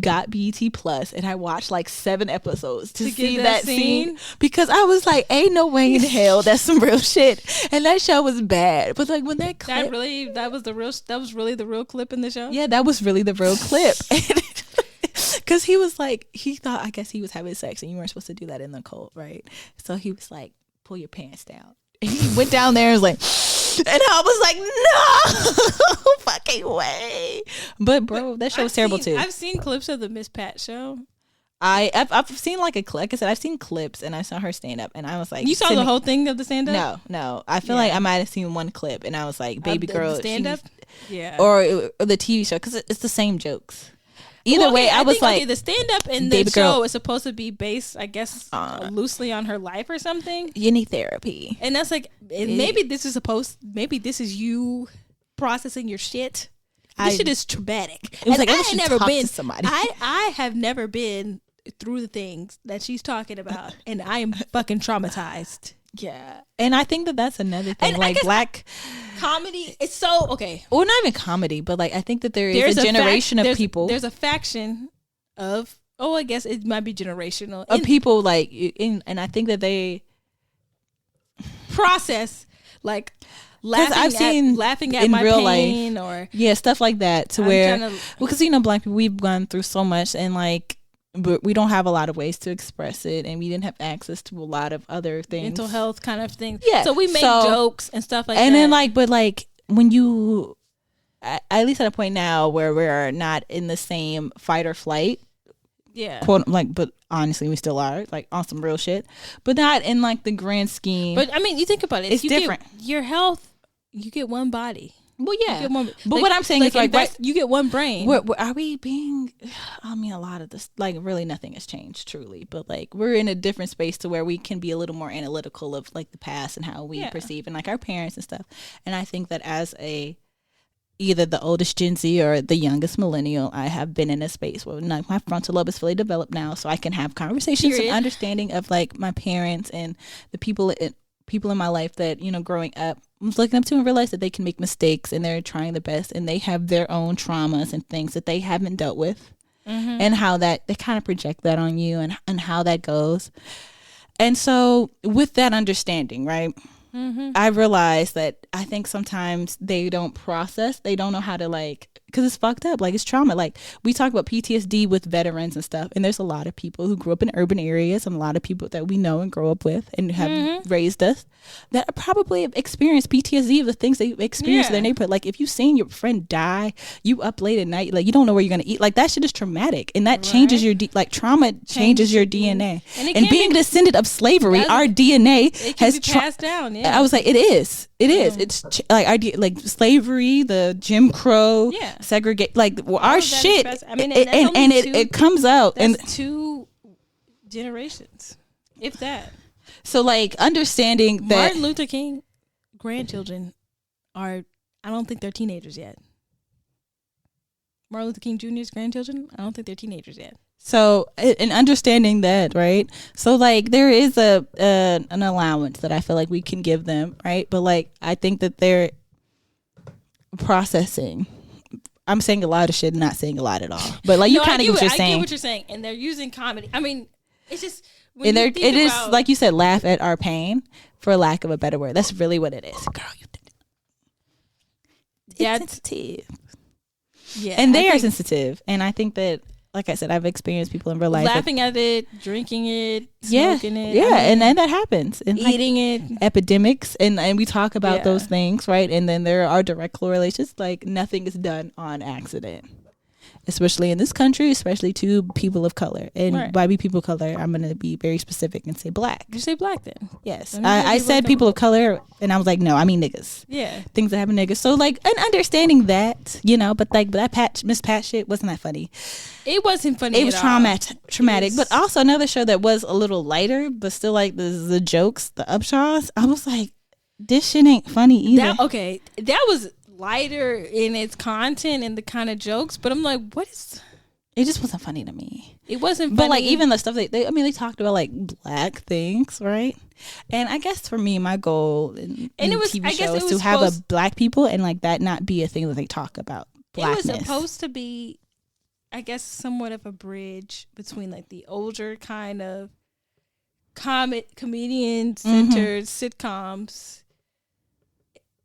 got BT Plus and I watched like 7 episodes to see that scene because I was like, "Ain't no way in hell that's some real shit." And that show was bad, but like when that clip, that was really the real clip in the show. Yeah, that was really the real clip. Because he was like, he thought, I guess he was having sex and you weren't supposed to do that in the cult, right? So he was like, "Pull your pants down." And he went down there and was like, and I was like, "No fucking way." But bro, that show was terrible too. I've seen clips of the Miss Pat show. I've seen like like I said, I've seen clips and I saw her stand up and I was like, you saw the whole thing of the stand up? No. I feel like I might have seen one clip and I was like, baby girl, stand up, yeah, or the TV show because it's the same jokes. Either way, I was like, the stand up in the show is supposed to be based, I guess, loosely on her life or something. You need therapy, and that's like maybe this is you processing your shit. This shit is traumatic. It was like I ain't never been to somebody. I have never been through the things that she's talking about, and I am fucking traumatized. Yeah, and I think that's another thing. And like black comedy, it's so okay. Well, not even comedy, but like I think that there's a generation of people. There's a faction of I guess it might be generational of people like, and I think that they process like laughing at in my real pain life, or stuff like that. To where because black people, we've gone through so much and like. But we don't have a lot of ways to express it, and we didn't have access to a lot of other things, mental health kind of things. Yeah, so we make jokes and stuff like that. And then but when you, at least at a point now where we're not in the same fight or flight, quote but honestly we still are like on some real shit, but not in like the grand scheme. But I mean, you think about it, it's different. Your health, you get one body. Well, yeah, but what I'm saying is you get one brain. Are we being? I mean, a lot of this, like, really, nothing has changed, truly. But like, we're in a different space to where we can be a little more analytical of like the past and how we perceive and like our parents and stuff. And I think that as either the oldest Gen Z or the youngest millennial, I have been in a space where like, my frontal lobe is fully developed now, so I can have conversations and understanding of like my parents and the people in my life that growing up I was looking up to and realized that they can make mistakes and they're trying the best and they have their own traumas and things that they haven't dealt with, and how that they kind of project that on you and how that goes. And so with that understanding, right, I realized that I think sometimes they don't know how to like, because it's fucked up, like it's trauma. Like we talk about PTSD with veterans and stuff, and there's a lot of people who grew up in urban areas and a lot of people that we know and grow up with and have raised us that probably have experienced PTSD of the things they experienced in their neighborhood. Like if you've seen your friend die, you up late at night, like you don't know where you're gonna eat, like that shit is traumatic, and that changes your trauma changes your DNA. And being a descendant of slavery, our DNA has passed down. I was like, it is. It's like like slavery, the Jim Crow, segregate, like our shit. I mean, and it comes out in 2 generations, if that. So like understanding that Martin Luther King grandchildren I don't think they're teenagers yet. Martin Luther King Jr.'s grandchildren, I don't think they're teenagers yet. So, and understanding that, right? So, like, there is an allowance that I feel like we can give them, right? But, like, I think that they're processing. I'm saying a lot of shit and not saying a lot at all. But, like, you kind of get what you're saying. I get what you're saying. And they're using comedy. I mean, it's just... And it is, like you said, laugh at our pain, for lack of a better word. That's really what it is. Girl, you did it. It's sensitive. Yeah. And they are sensitive. And I think that like I said, I've experienced people in real life laughing at it, drinking it, smoking it. Yeah, and then that happens. And eating it. Epidemics, and we talk about those things, right? And then there are direct correlations. Like nothing is done on accident. Especially in this country, especially to people of color. And by people of color, I'm going to be very specific and say black. You say black then? Yes. I said people of color, and I was like, no, I mean niggas. Yeah. Things that happen to niggas. So, like, and understanding that, you know, but like that Miss Pat shit wasn't that funny. It wasn't funny. It was traumatic. But also another show that was a little lighter, but still like the jokes, the upshaws. I was like, this shit ain't funny either. That was lighter in its content and the kind of jokes, but I'm like, what is? It just wasn't funny to me. It wasn't funny. But like even the stuff they talked about like black things, right? And I guess for me, my goal in TV shows is to have a black people and like that not be a thing that they talk about. Blackness. It was supposed to be, I guess, somewhat of a bridge between like the older kind of comedian centered sitcoms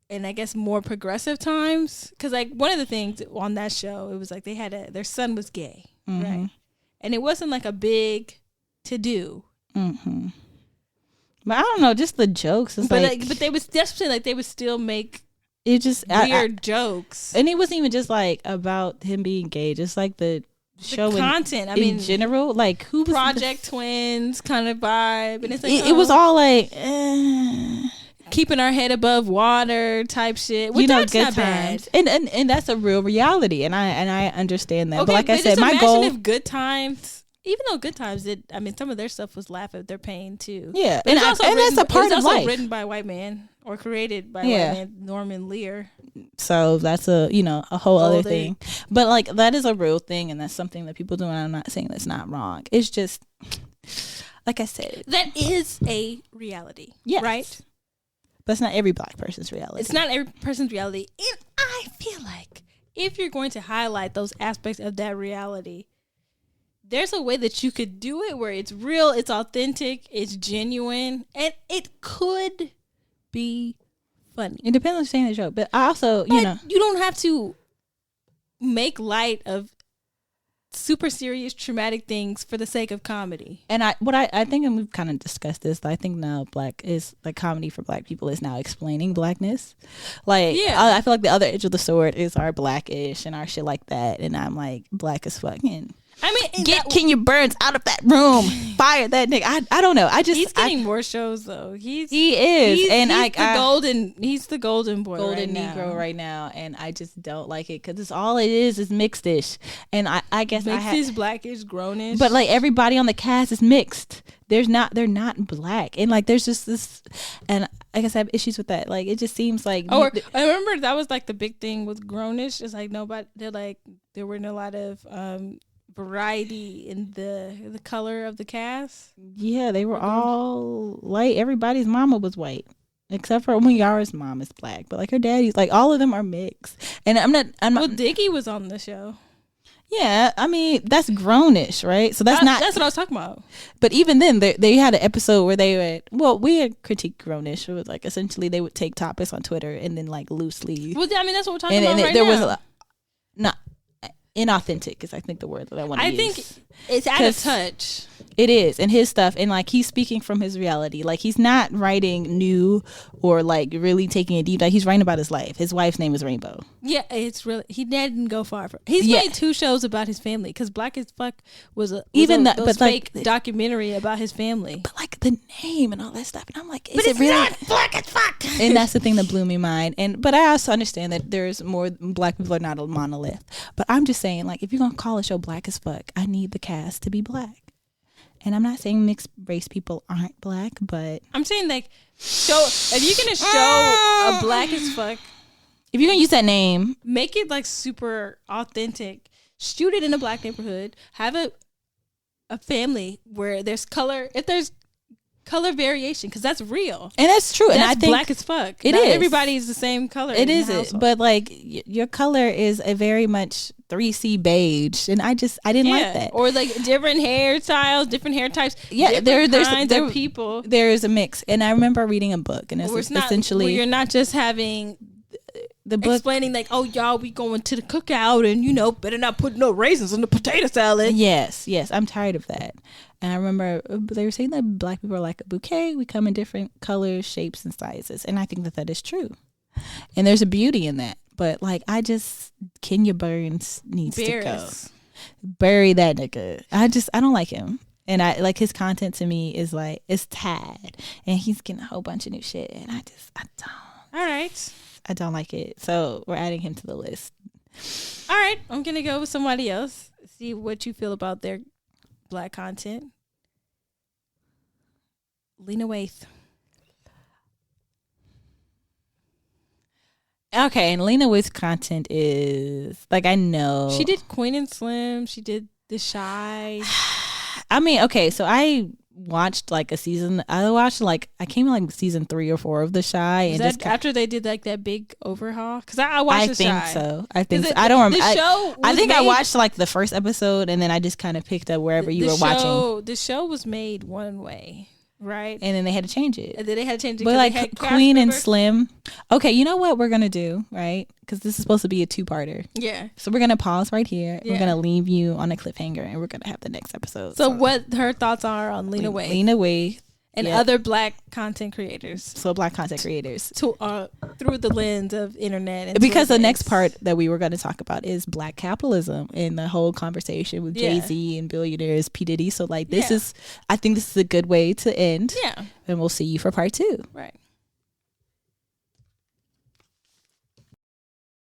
and I guess more progressive times, because like one of the things on that show, it was like they had their son was gay, right? And it wasn't like a big to do. But I don't know, just the jokes. But they was definitely like they would still make it just weird jokes, and it wasn't even just like about him being gay, just like the show content. In general, like who was Project Twins kind of vibe, and it's like it was all like. Keeping our head above water type shit. Well, that's good times. And that's a real reality, and I understand that. Okay, but like I said, my goal. If Good Times, even though Good Times did, I mean, some of their stuff was laugh at their pain too. Yeah, and that's a part of life. Written by a white man or created by a white man, Norman Lear. So that's a whole other thing. But like that is a real thing, and that's something that people do. And I'm not saying that's not wrong. It's just like I said, that is a reality. Yes. Right. But it's not every black person's reality. It's not every person's reality. And I feel like if you're going to highlight those aspects of that reality, there's a way that you could do it where it's real, it's authentic, it's genuine, and it could be funny. It depends on saying the joke. But I also, you don't have to make light of super serious traumatic things for the sake of comedy. And I think, and we've kind of discussed this, I think now comedy for black people is now explaining blackness. Like I feel like the other edge of the sword is our blackish and our shit like that, and I'm like, black as fucking. I mean, get Kenya Burns out of that room. Fire that nigga. I don't know. He's getting more shows though. He is, he's the golden boy, golden Negro right now, and I just don't like it because it's all it is mixed-ish, and I guess mixed-ish, blackish, grownish. But like everybody on the cast is mixed. They're not black, and like there's just this, and I guess I have issues with that. Like it just seems like. I remember that was like the big thing with grownish. It's like there weren't a lot of variety in the color of the cast. Yeah, they were all light. Everybody's mama was white except for Yara's mom is black, but like her daddy's like all of them are mixed. And I'm not. Well, Diggy was on the show. Yeah, I mean that's grownish, right? So that's what I was talking about. But even then, they had an episode where we had critiqued grownish. It was like essentially they would take topics on Twitter and then like loosely. Well, I mean that's what we're talking about right now. Was a lot, not inauthentic is I think the word that I want to use. I think it's out of touch. It is, and his stuff, and like he's speaking from his reality. Like he's not writing new or like really taking a deep dive. He's writing about his life. His wife's name is Rainbow. Yeah, it's really he didn't go far. He's made 2 shows about his family because Black as Fuck was a fake documentary about his family. But like the name and all that stuff, and I'm like, is it really not Black as Fuck? And that's the thing that blew me mind. But I also understand that there's more black people are not a monolith. But I'm just saying, like, if you're gonna call a show Black as Fuck, I need the cast to be black. And I'm not saying mixed race people aren't black, but I'm saying like if you're gonna show a Black as Fuck, if you're gonna use that name, make it like super authentic. Shoot it in a black neighborhood. Have a family where there's color. If there's color variation, because that's real and that's true. That's and I think Black as Fuck. It Not is. Everybody is the same color. It isn't, but like your color is a very much 3C beige, and I didn't like that. Or like different hairstyles, different hair types. Yeah, there's kinds of people. There is a mix, and I remember reading a book, and it's essentially where you're not just having the book explaining like, oh y'all, we going to the cookout and better not put no raisins in the potato salad. Yes, I'm tired of that. And I remember they were saying that Black people are like a bouquet. We come in different colors, shapes, and sizes, and I think that is true. And there's a beauty in that. But like, Kenya Burns needs to go. Bury that nigga. I don't like him. And I like his content to me is like, it's tad. And he's getting a whole bunch of new shit. And I don't. All right. I don't like it. So we're adding him to the list. All right. I'm going to go with somebody else. See what you feel about their Black content. Lena Waithe. Okay. And Lena Waithe's content is like, I know. She did Queen and Slim. She did The Shy. I mean, okay. So I watched like a season. I came in like season 3 or 4 of The Shy, and just after they did like that big overhaul. Because I watched The Shy. I think so. I don't remember. The show. I think I watched like the first episode, and then I just kind of picked up wherever you were watching. The show was made one way, right? And then they had to change it. But like Queen and Slim. Okay, you know what we're gonna do, right? Because this is supposed to be a 2-parter. Yeah. So we're gonna pause right here. Yeah. We're gonna leave you on a cliffhanger, and we're gonna have the next episode. So what her thoughts are on Lena Waithe? Lena Waithe. And other Black content creators. So Black content creators. Through the lens of internet. And because the next part that we were going to talk about is Black capitalism and the whole conversation with Jay-Z and billionaires, P. Diddy. So like I think this is a good way to end. Yeah. And we'll see you for part 2. Right.